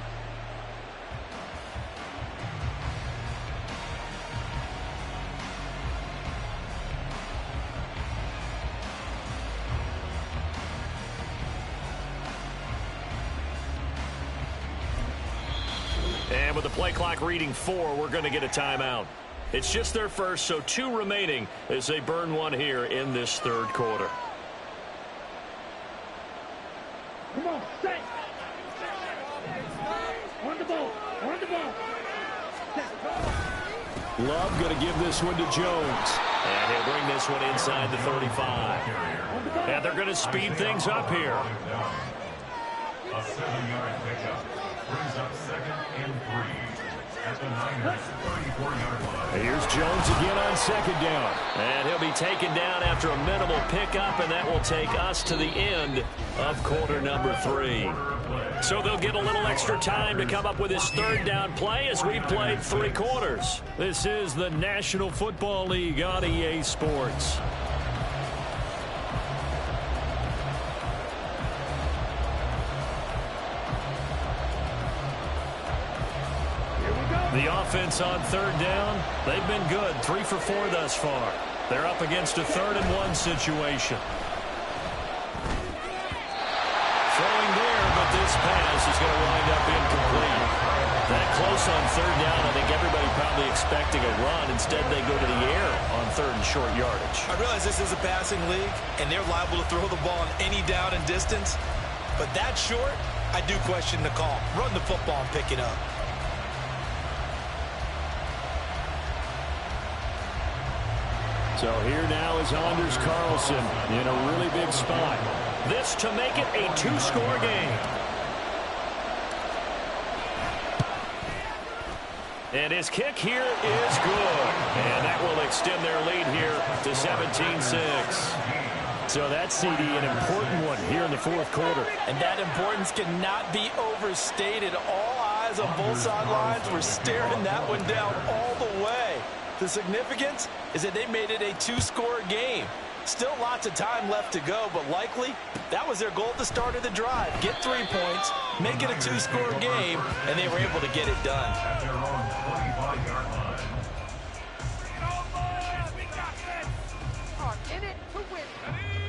And with the play clock reading 4, we're going to get a timeout. It's just their first, so 2 remaining as they burn one here in this third quarter. Come on, set. On the ball. On the ball. Set. Love going to give this one to Jones. And he'll bring this one inside the 35. And they're going to speed things up here. A 7-yard pickup brings up 2nd and 3 at the Niners' 34-yard line. Here's Jones again on 2nd down. And he'll be taken down after a minimal pickup, and that will take us to the end of quarter number 3. So they'll get a little extra time to come up with his 3rd down play as we played 3 quarters. This is the National Football League on EA Sports. The offense on 3rd down, they've been good. 3 for 4 thus far. They're up against a 3rd and 1 situation. Throwing there, but this pass is going to wind up incomplete. That close on 3rd down, I think everybody probably expecting a run. Instead, they go to the air on 3rd and short yardage. I realize this is a passing league, and they're liable to throw the ball on any down and distance. But that short, I do question the call. Run the football and pick it up. So here now is Anders Carlson in a really big spot. This to make it a 2-score game. And his kick here is good. And that will extend their lead here to 17-6. So that's, CD, an important one here in the 4th quarter. And that importance cannot be overstated. All eyes on both sidelines were staring that one down all the way. The significance is that they made it a 2-score game. Still lots of time left to go, but likely that was their goal at the start of the drive. Get 3 points, make it a 2-score game, and they were able to get it done. At their own 25-yard line.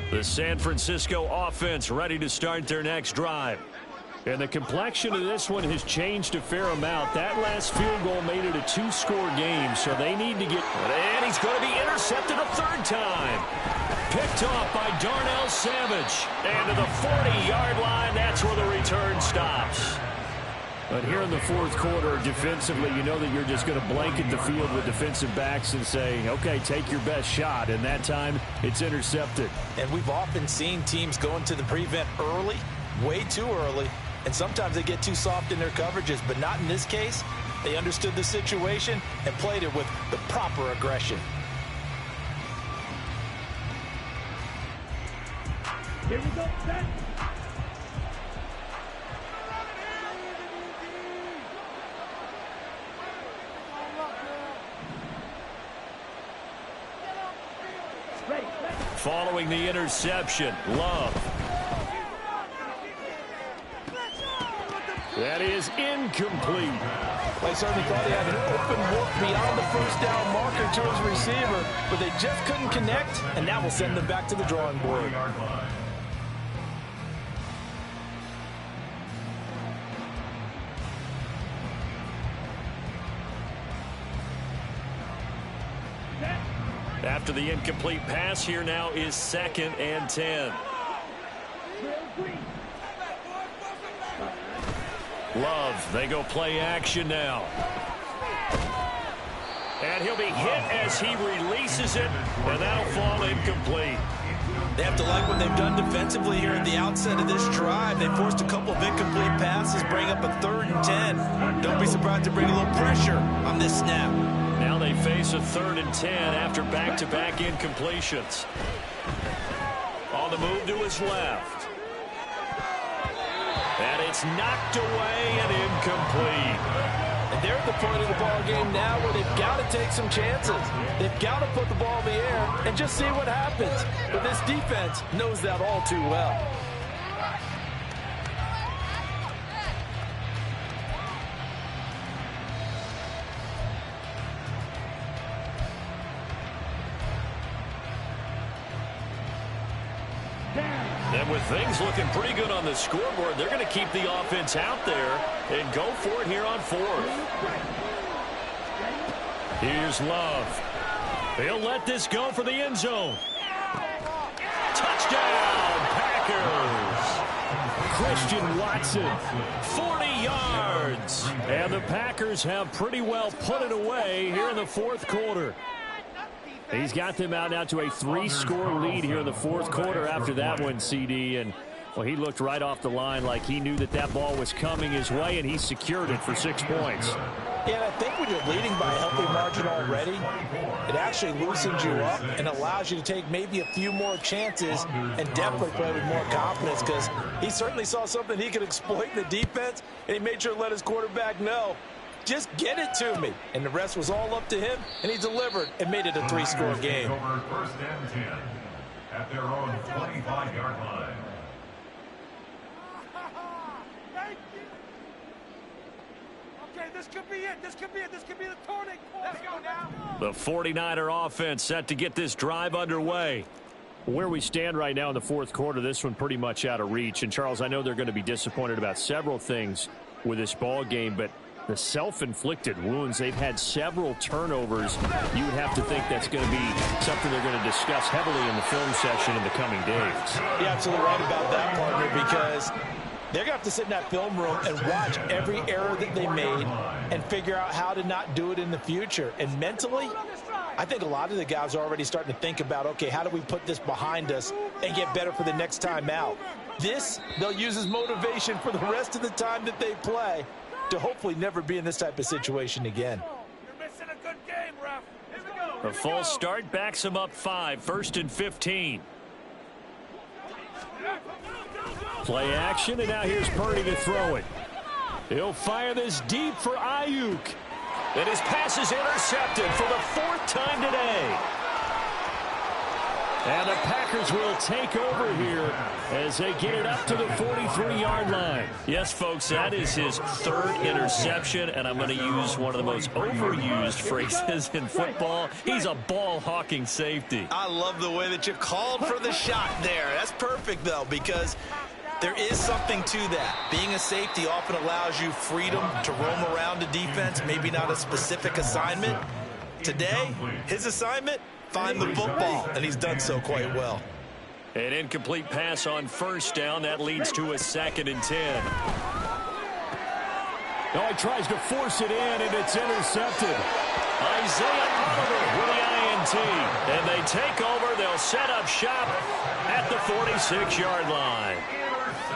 The San Francisco offense ready to start their next drive. And the complexion of this one has changed a fair amount. That last field goal made it a 2-score game, so they need to get... And he's going to be intercepted a 3rd time. Picked off by Darnell Savage. And to the 40-yard line, that's where the return stops. But here in the 4th quarter, defensively, you know that you're just going to blanket the field with defensive backs and say, okay, take your best shot. And that time, it's intercepted. And we've often seen teams go into the prevent early, way too early, and sometimes they get too soft in their coverages, but not in this case. They understood the situation and played it with the proper aggression. Here we go, set. Following the interception, Love. That is incomplete. They certainly thought he had an open look beyond the 1st down marker to his receiver, but they just couldn't connect, and that will send them back to the drawing board. After the incomplete pass, here now is 2nd and 10. Love, they go play action now. And he'll be hit as he releases it, and that'll fall incomplete. They have to like what they've done defensively here at the outset of this drive. They forced a couple of incomplete passes, bring up a 3rd and 10. Don't be surprised to bring a little pressure on this snap. Now they face a 3rd and 10 after back-to-back incompletions. On the move to his left. And it's knocked away and incomplete. And they're at the point of the ball game now where they've got to take some chances. They've got to put the ball in the air and just see what happens. But this defense knows that all too well. And with things looking pretty good on the scoreboard, they're going to keep the offense out there and go for it here on 4th. Here's Love. He'll let this go for the end zone. Touchdown, Packers. Christian Watson. 40 yards. And the Packers have pretty well put it away here in the fourth quarter. He's got them out now to a 3-score lead here in the fourth quarter after that one, CD. And, well, he looked right off the line like he knew that that ball was coming his way, and he secured it for 6 points. Yeah, and I think when you're leading by a healthy margin already, it actually loosens you up and allows you to take maybe a few more chances and definitely play with more confidence, because he certainly saw something he could exploit in the defense, and he made sure to let his quarterback know, just get it to me. And the rest was all up to him, and he delivered and made it a 3-score game. First and 10 at their own 25-yard line. This could be it. This could be it. This could be the turning point. Let's go now. The 49er offense set to get this drive underway. Where we stand right now in the fourth quarter, this one pretty much out of reach. And, Charles, I know they're going to be disappointed about several things with this ball game, but the self-inflicted wounds, they've had several turnovers. You would have to think that's going to be something they're going to discuss heavily in the film session in the coming days. You're absolutely right about that, partner, because they're going to have to sit in that film room and watch every error that they made and figure out how to not do it in the future. And mentally, I think a lot of the guys are already starting to think about, okay, how do we put this behind us and get better for the next time out? This, they'll use as motivation for the rest of the time that they play to hopefully never be in this type of situation again. You're missing a good game, ref. Here we go. The false start backs them up 5, 1st and 15. Play action, and now here's Purdy to throw it. He'll fire this deep for Ayuk. And his pass is intercepted for the 4th time today. And the Packers will take over here as they get it up to the 43-yard line. Yes, folks, that is his 3rd interception, and I'm going to use one of the most overused phrases in football. He's a ball-hawking safety. I love the way that you called for the shot there. That's perfect, though, because there is something to that. Being a safety often allows you freedom to roam around the defense, maybe not a specific assignment. Today, his assignment, find the football, and he's done so quite well. An incomplete pass on 1st down. That leads to a 2nd and 10. Now he tries to force it in, and it's intercepted. Isaiah Oliver with the INT. And they take over. They'll set up shop at the 46-yard line.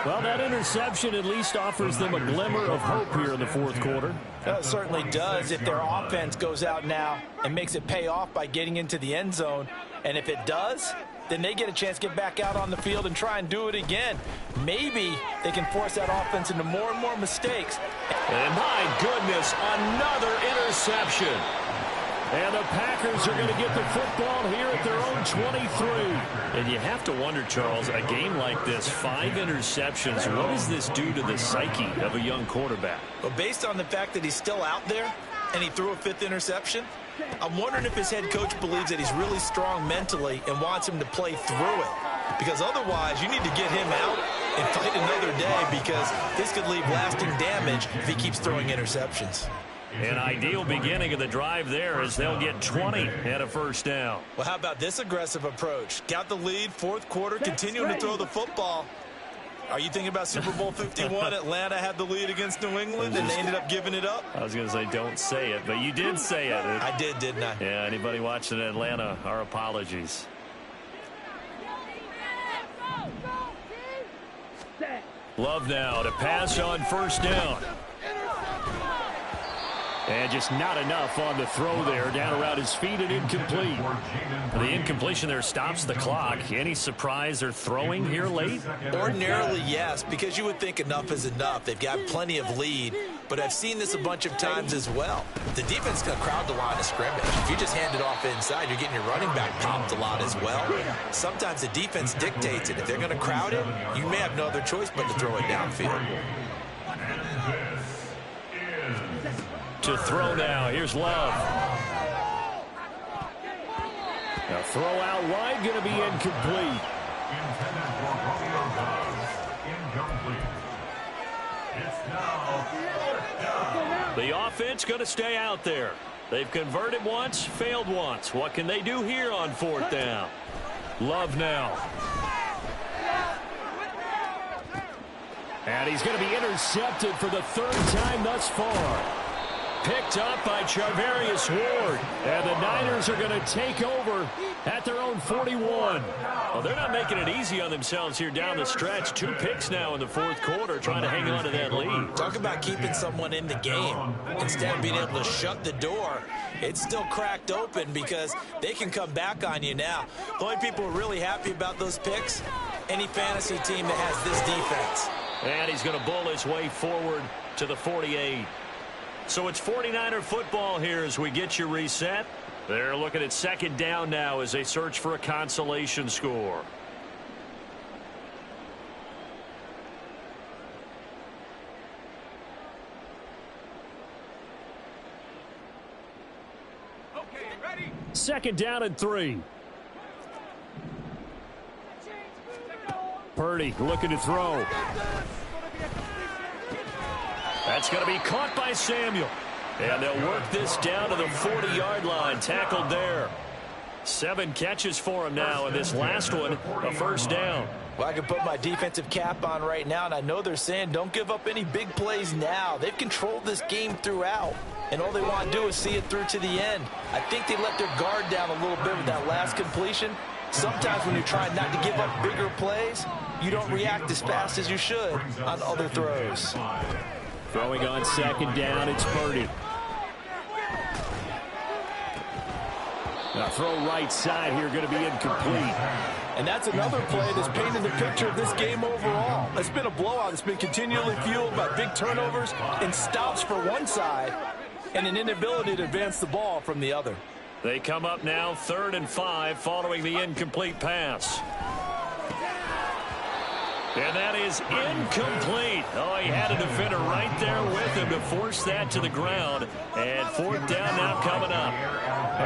Well, that interception at least offers them a glimmer of hope here in the fourth quarter. It certainly does if their offense goes out now and makes it pay off by getting into the end zone. And if it does, then they get a chance to get back out on the field and try and do it again. Maybe they can force that offense into more and more mistakes. And my goodness, another interception. And the Packers are going to get the football here at their own 23. And you have to wonder, Charles, a game like this, 5 interceptions, what does this do to the psyche of a young quarterback? Well, based on the fact that he's still out there and he threw a 5th interception, I'm wondering if his head coach believes that he's really strong mentally and wants him to play through it. Because otherwise, you need to get him out and fight another day, because this could leave lasting damage if he keeps throwing interceptions. An ideal beginning of the drive there as they'll get 20 and a 1st down. Well, how about this aggressive approach? Got the lead, 4th quarter, continuing to throw the football. Are you thinking about Super Bowl 51? Atlanta had the lead against New England, and they ended up giving it up? I was going to say don't say it, but you did say it. I did, didn't I? Yeah, anybody watching Atlanta, our apologies. Love now to pass on 1st down. And just not enough on the throw there. Down around his feet and incomplete. The incompletion there stops the clock. Any surprise they're throwing here late? Ordinarily, yes, because you would think enough is enough. They've got plenty of lead, but I've seen this a bunch of times as well. The defense is going to crowd the line of scrimmage. If you just hand it off inside, you're getting your running back popped a lot as well. Sometimes the defense dictates it. If they're going to crowd it, you may have no other choice but to throw it downfield. To throw now. Here's Love. Now throw out wide, going to be incomplete. The offense going to stay out there. They've converted once, failed once. What can they do here on 4th down? Love now. And he's going to be intercepted for the third time thus far. Picked up by Charvarius Ward. And the Niners are going to take over at their own 41. Well, they're not making it easy on themselves here down the stretch. 2 picks now in the fourth quarter, trying to hang on to that lead. Talk about keeping someone in the game. Instead of being able to shut the door, it's still cracked open because they can come back on you now. The only people who are really happy about those picks, any fantasy team that has this defense. And he's going to bull his way forward to the 48. So it's 49er football here as we get you reset. They're looking at second down now as they search for a consolation score. Okay, ready? Second down and 3. Purdy looking to throw. That's going to be caught by Samuel. And they'll work this down to the 40-yard line. Tackled there. 7 catches for him now, and this last one, a first down. Well, I can put my defensive cap on right now, and I know they're saying don't give up any big plays now. They've controlled this game throughout, and all they want to do is see it through to the end. I think they let their guard down a little bit with that last completion. Sometimes when you're trying not to give up bigger plays, you don't react as fast as you should on other throws. Throwing on second down, it's Purdy. Now throw right side here, going to be incomplete. And that's another play that's painted the picture of this game overall. It's been a blowout. It's been continually fueled by big turnovers and stops for one side and an inability to advance the ball from the other. They come up now 3rd and 5 following the incomplete pass. And that is incomplete. Oh, he had a defender right there with him to force that to the ground. And 4th down now coming up.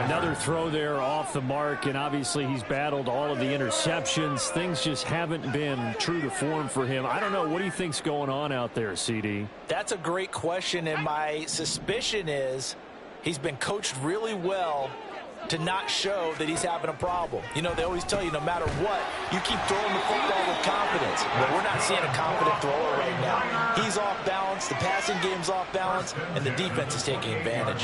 Another throw there off the mark, and obviously he's battled all of the interceptions. Things just haven't been true to form for him. I don't know. What do you think's going on out there, CD? That's a great question, and my suspicion is he's been coached really well to not show that he's having a problem. You know, they always tell you no matter what, you keep throwing the football with confidence. But we're not seeing a confident thrower right now. He's off balance, the passing game's off balance, and the defense is taking advantage.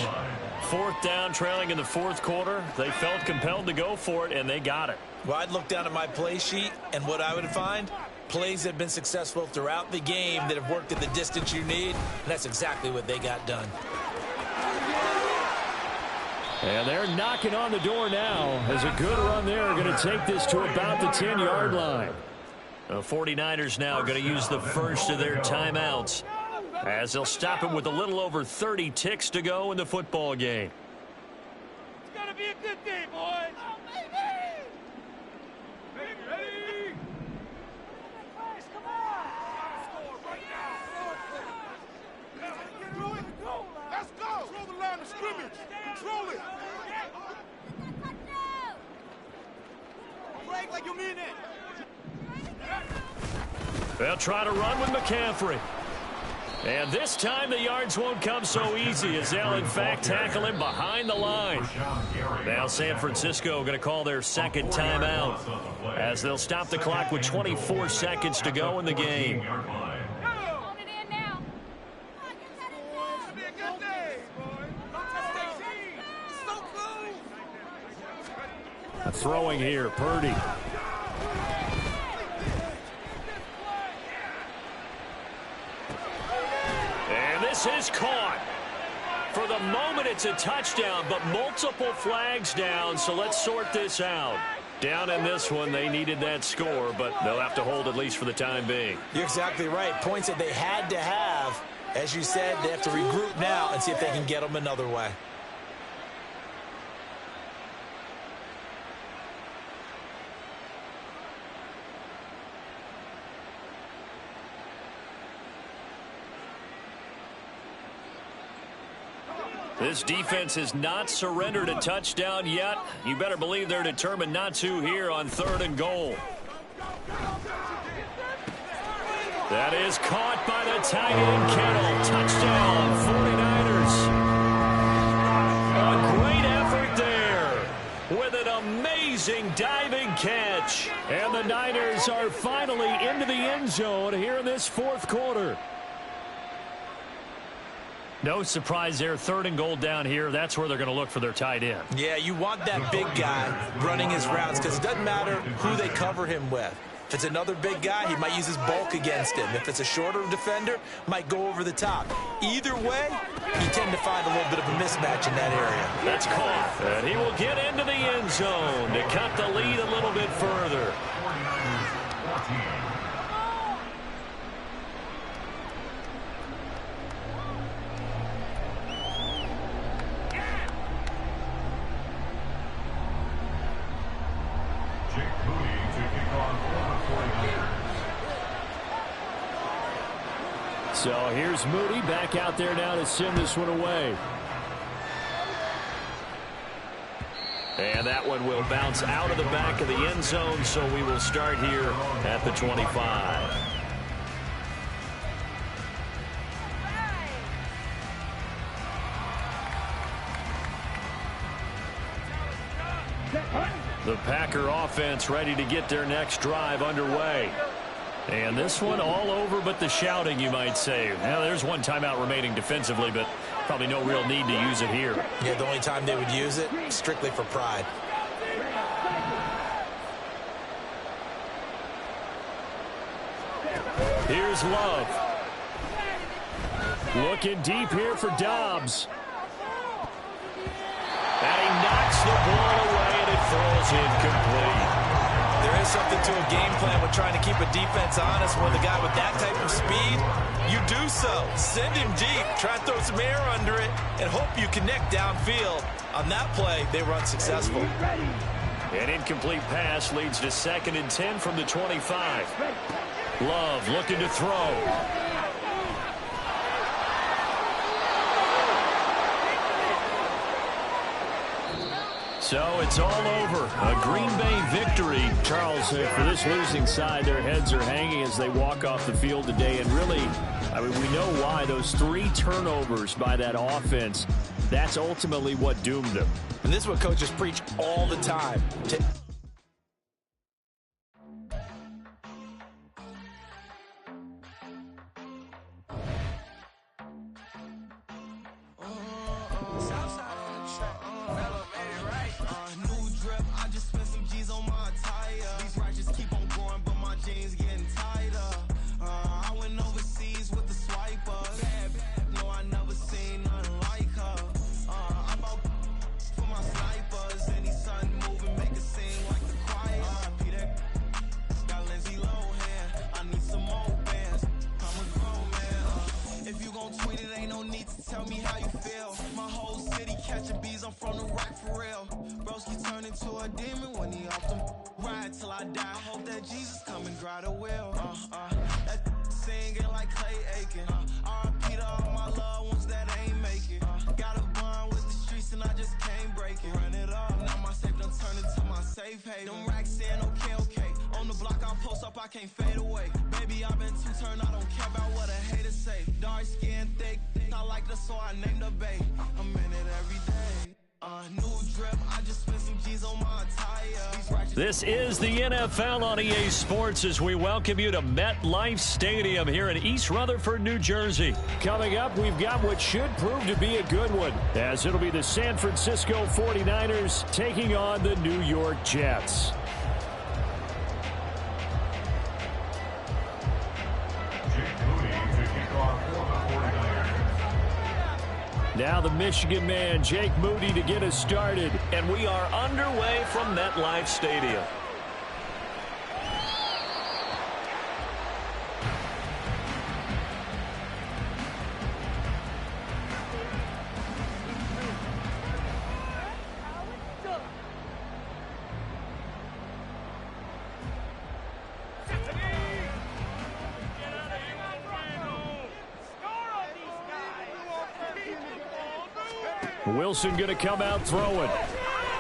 4th down, trailing in the 4th quarter. They felt compelled to go for it, and they got it. Well, I'd look down at my play sheet, and what I would find, plays that have been successful throughout the game that have worked at the distance you need, and that's exactly what they got done. And they're knocking on the door now as a good run there. Going to take this to about the 10-yard line. The 49ers now going to use the first of their timeouts as they'll stop him with a little over 30 ticks to go in the football game. It's gonna be a good day, boys. Oh, baby! Ready? Come on! Score right now. Let's go! Control the line of scrimmage. Control it. Play like you mean it. They'll try to run with McCaffrey. And this time the yards won't come so easy as they'll in fact tackle him behind the line. Now San Francisco going to call their second timeout as they'll stop the clock with 24 seconds to go in the game. Throwing here, Purdy. And this is caught. For the moment, it's a touchdown, but multiple flags down, so let's sort this out. Down in this one, they needed that score, but they'll have to hold at least for the time being. You're exactly right. Points that they had to have. As you said, they have to regroup now and see if they can get them another way. This defense has not surrendered a touchdown yet. You better believe they're determined not to here on 3rd and goal. That is caught by the tight end, Kittle. Touchdown, 49ers. A great effort there with an amazing diving catch. And the Niners are finally into the end zone here in this fourth quarter. No surprise there, 3rd and goal down here. That's where they're going to look for their tight end. Yeah, you want that big guy running his routes because it doesn't matter who they cover him with. If it's another big guy, he might use his bulk against him. If it's a shorter defender, might go over the top. Either way, you tend to find a little bit of a mismatch in that area. That's caught. And he will get into the end zone to cut the lead a little bit further. 49ers 14. So here's Moody back out there now to send this one away. And that one will bounce out of the back of the end zone, so we will start here at the 25. The Packer offense ready to get their next drive underway. And this one all over but the shouting, you might say. Now, there's one timeout remaining defensively, but probably no real need to use it here. Yeah, the only time they would use it, strictly for pride. Here's Love. Looking deep here for Dobbs. And he knocks the ball away, and it falls incomplete. There is something to a game plan with trying to keep a defense honest. When the guy with that type of speed, you do so. Send him deep, try to throw some air under it, and hope you connect downfield. On that play, they were unsuccessful. An incomplete pass leads to 2nd and 10 from the 25. Love looking to throw. So it's all over. A Green Bay victory. Charles, for this losing side, their heads are hanging as they walk off the field today. And really, I mean, we know why. Those 3 turnovers by that offense, that's ultimately what doomed them. And this is what coaches preach all the time. This is the NFL on EA Sports as we welcome you to MetLife Stadium here in East Rutherford, New Jersey. Coming up, we've got what should prove to be a good one, as it'll be the San Francisco 49ers taking on the New York Jets. Now the Michigan man, Jake Moody, to get us started. And we are underway from MetLife Stadium. Wilson going to come out throwing.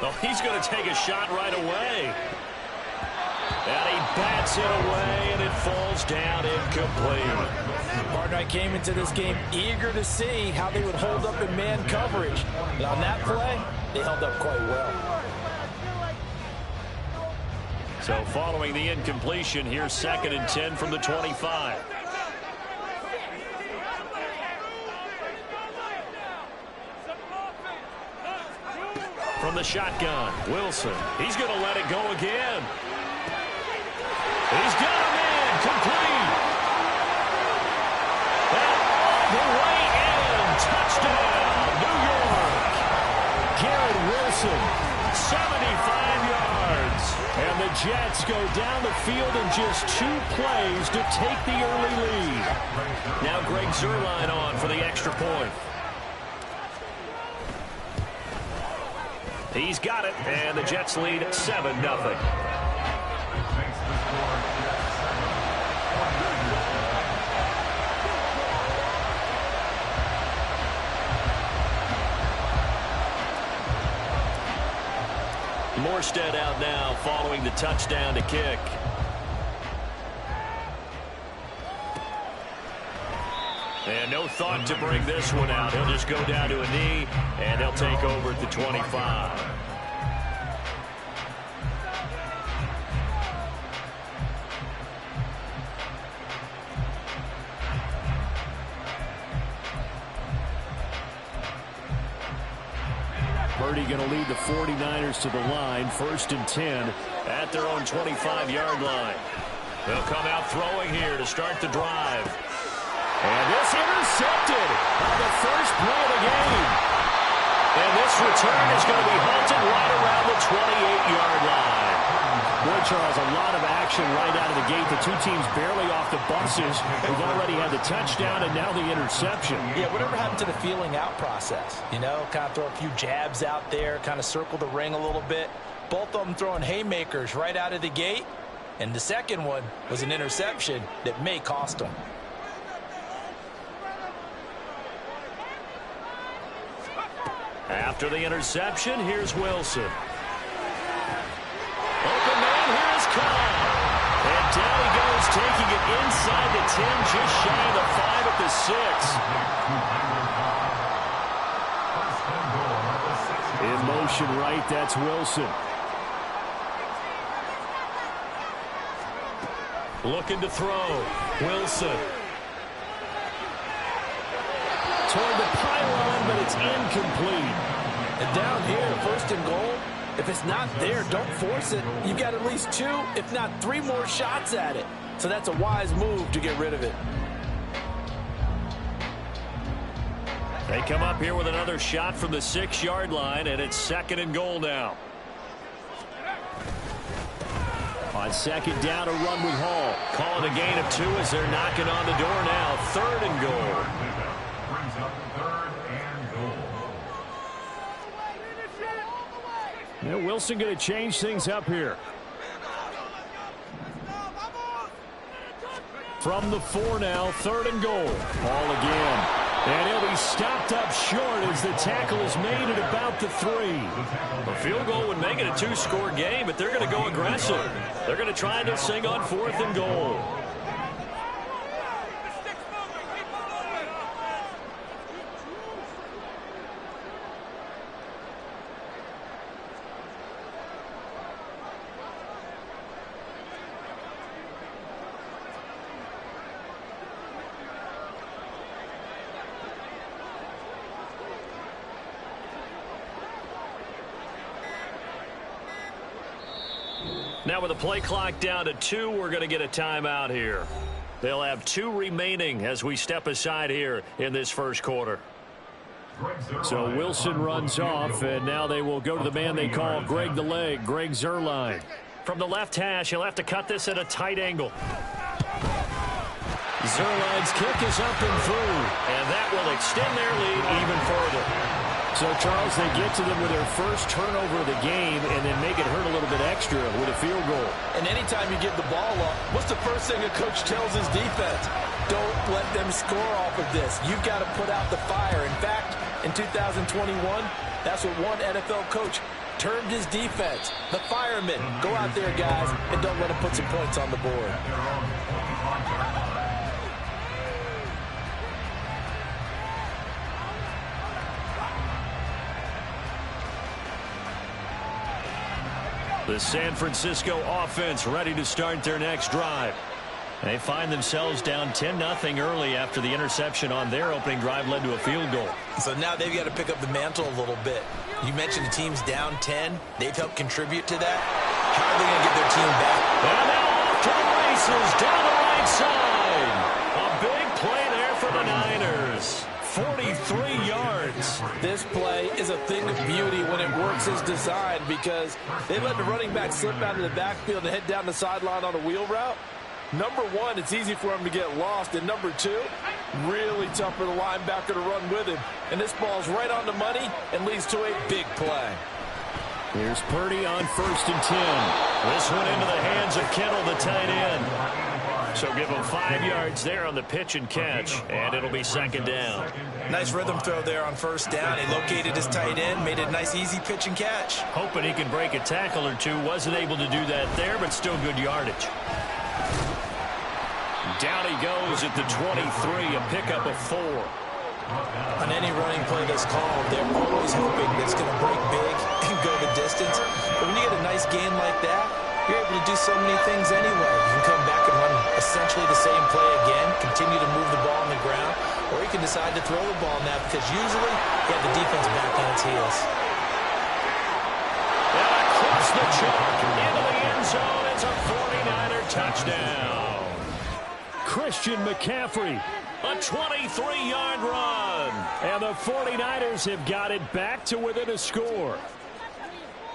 Oh, he's going to take a shot right away. And he bats it away, and it falls down incomplete. Partner, I came into this game eager to see how they would hold up in man coverage. And on that play, they held up quite well. So following the incompletion, here's 2nd and 10 from the 25. From the shotgun, Wilson. He's going to let it go again. He's got a man complete. And all the way in. Touchdown, New York. Garrett Wilson, 75 yards. And the Jets go down the field in just 2 plays to take the early lead. Now Greg Zuerlein on for the extra point. He's got it, and the Jets lead 7-0. Morstead out now following the touchdown to kick. And no thought to bring this one out. He'll just go down to a knee, and he'll take over at the 25. Purdy going to lead the 49ers to the line. 1st and 10 at their own 25-yard line. They'll come out throwing here to start the drive. And this intercepted on the first play of the game. And this return is going to be halted right around the 28-yard line. Boy, Charles, a lot of action right out of the gate. The two teams barely off the buses. They've already had the touchdown and now the interception. Yeah, whatever happened to the feeling out process? You know, kind of throw a few jabs out there, kind of circle the ring a little bit. Both of them throwing haymakers right out of the gate. And the second one was an interception that may cost them. After the interception, here's Wilson. Open man, here's Cobb. And down he goes, taking it inside the 10, just shy of the 5 at the 6. In motion right, that's Wilson. Looking to throw. Wilson. Toward the pylon, but it's incomplete. And down here, 1st and goal, if it's not there, don't force it. You've got at least 2, if not 3 more shots at it. So that's a wise move to get rid of it. They come up here with another shot from the 6-yard line, and it's 2nd and goal now. On 2nd down, a run with Hall. Calling a gain of 2 as they're knocking on the door now. 3rd and goal. Brings up 3rd and goal. Yeah, Wilson going to change things up here. From the 4 now, 3rd and goal. Ball again. And he'll be stopped up short as the tackle is made at about the 3. A field goal would make it a 2-score game, but they're going to go aggressive. They're going to try this thing on 4th and goal. Now with the play clock down to 2, we're going to get a timeout here. They'll have 2 remaining as we step aside here in this first quarter. So Wilson runs off, and now they will go to the man they call Greg the Leg, Greg Zuerlein. From the left hash, he'll have to cut this at a tight angle. Zuerlein's kick is up and through, and that will extend their lead even further. So, Charles, they get to them with their first turnover of the game and then make it hurt a little bit extra with a field goal. And anytime you give the ball up, what's the first thing a coach tells his defense? Don't let them score off of this. You've got to put out the fire. In fact, in 2021, that's what one NFL coach termed his defense. The firemen. Go out there, guys, and don't let them put some points on the board. The San Francisco offense ready to start their next drive. They find themselves down 10-0 early after the interception on their opening drive led to a field goal. So now they've got to pick up the mantle a little bit. You mentioned the team's down 10. They've helped contribute to that. How are they going to get their team back? And now off to the races down the right side. A big play there for the Niners. 43 yards. This play is a thing of beauty when it works as designed because they let the running back slip out of the backfield and head down the sideline on a wheel route. Number one, it's easy for him to get lost. And number two, really tough for the linebacker to run with him. And this ball's right on the money and leads to a big play. Here's Purdy on 1st and 10. This one into the hands of Kittle, the tight end. So give him 5 yards there on the pitch and catch, and it'll be 2nd down. Nice rhythm throw there on 1st down. He located his tight end, made it a nice, easy pitch and catch. Hoping he can break a tackle or two. Wasn't able to do that there, but still good yardage. Down he goes at the 23, a pickup of 4. On any running play that's called, they're always hoping that it's going to break big and go the distance. But when you get a nice gain like that, you're able to do so many things anyway. You can come back and run essentially the same play again, continue to move the ball on the ground, or you can decide to throw the ball now because usually you have the defense back on its heels. And across the chalk into the end zone. It's a 49er touchdown. Christian McCaffrey. A 23-yard run. And the 49ers have got it back to within a score.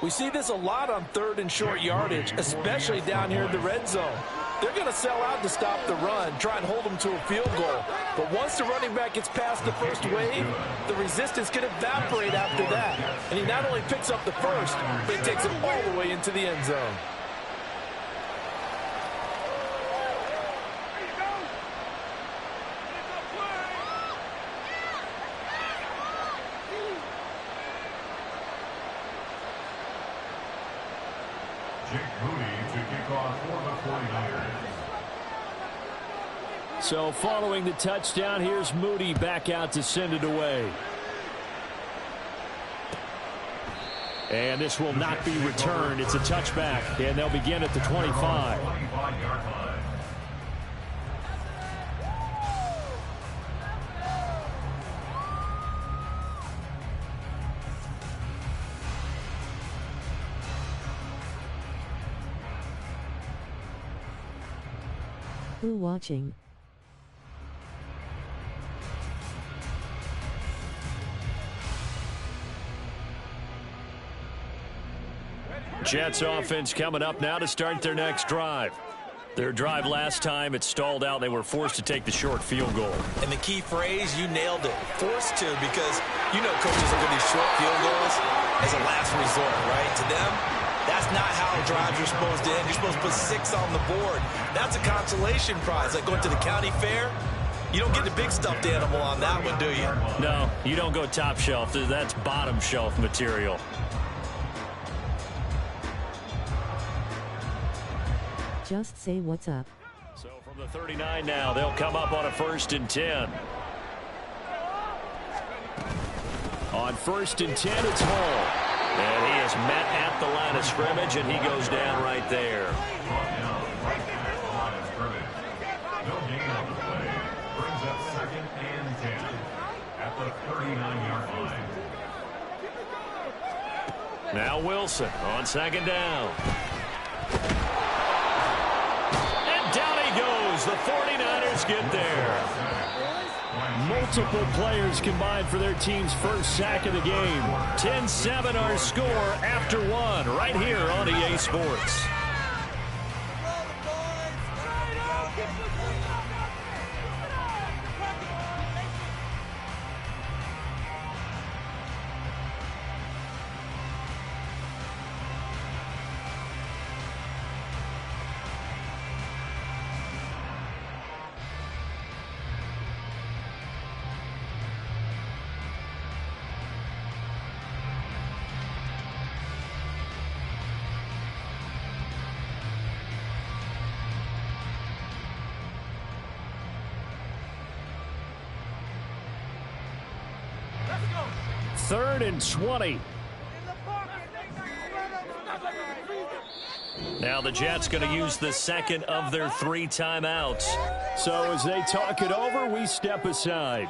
We see this a lot on 3rd and short yardage, especially down here in the red zone. They're going to sell out to stop the run, try and hold them to a field goal. But once the running back gets past the first wave, the resistance can evaporate after that. And he not only picks up the first, but he takes it all the way into the end zone. Jake Moody to kick off for the 49ers. So following the touchdown, here's Moody back out to send it away. And this will not be returned. It's a touchback, and they'll begin at the 25. 25-yard line. Who watching? Jets offense coming up now to start their next drive. Their drive last time, it stalled out. They were forced to take the short field goal. And the key phrase, you nailed it. Forced to, because you know coaches look at these short field goals as a last resort, right? To them, that's not how drives are supposed to end. You're supposed to put 6 on the board. That's a consolation prize. Like going to the county fair, you don't get the big stuffed animal on that one, do you? No, you don't go top shelf. That's bottom shelf material. Just say what's up. So from the 39 now, they'll come up on a 1st and 10. On 1st and 10, it's Hall. And he is met at the line of scrimmage, and he goes down right there. Brought down right at the line of scrimmage. No gain on the play. Brings up 2nd and 10 at the 39-yard line. Now Wilson on 2nd down. And down he goes. The 49ers get there. Multiple players combined for their team's first sack of the game. 10-7 our score after 1 right here on EA Sports. Third and 20. In the pocket. Now the Jets going to use the second of their 3 timeouts. So as they talk it over, we step aside.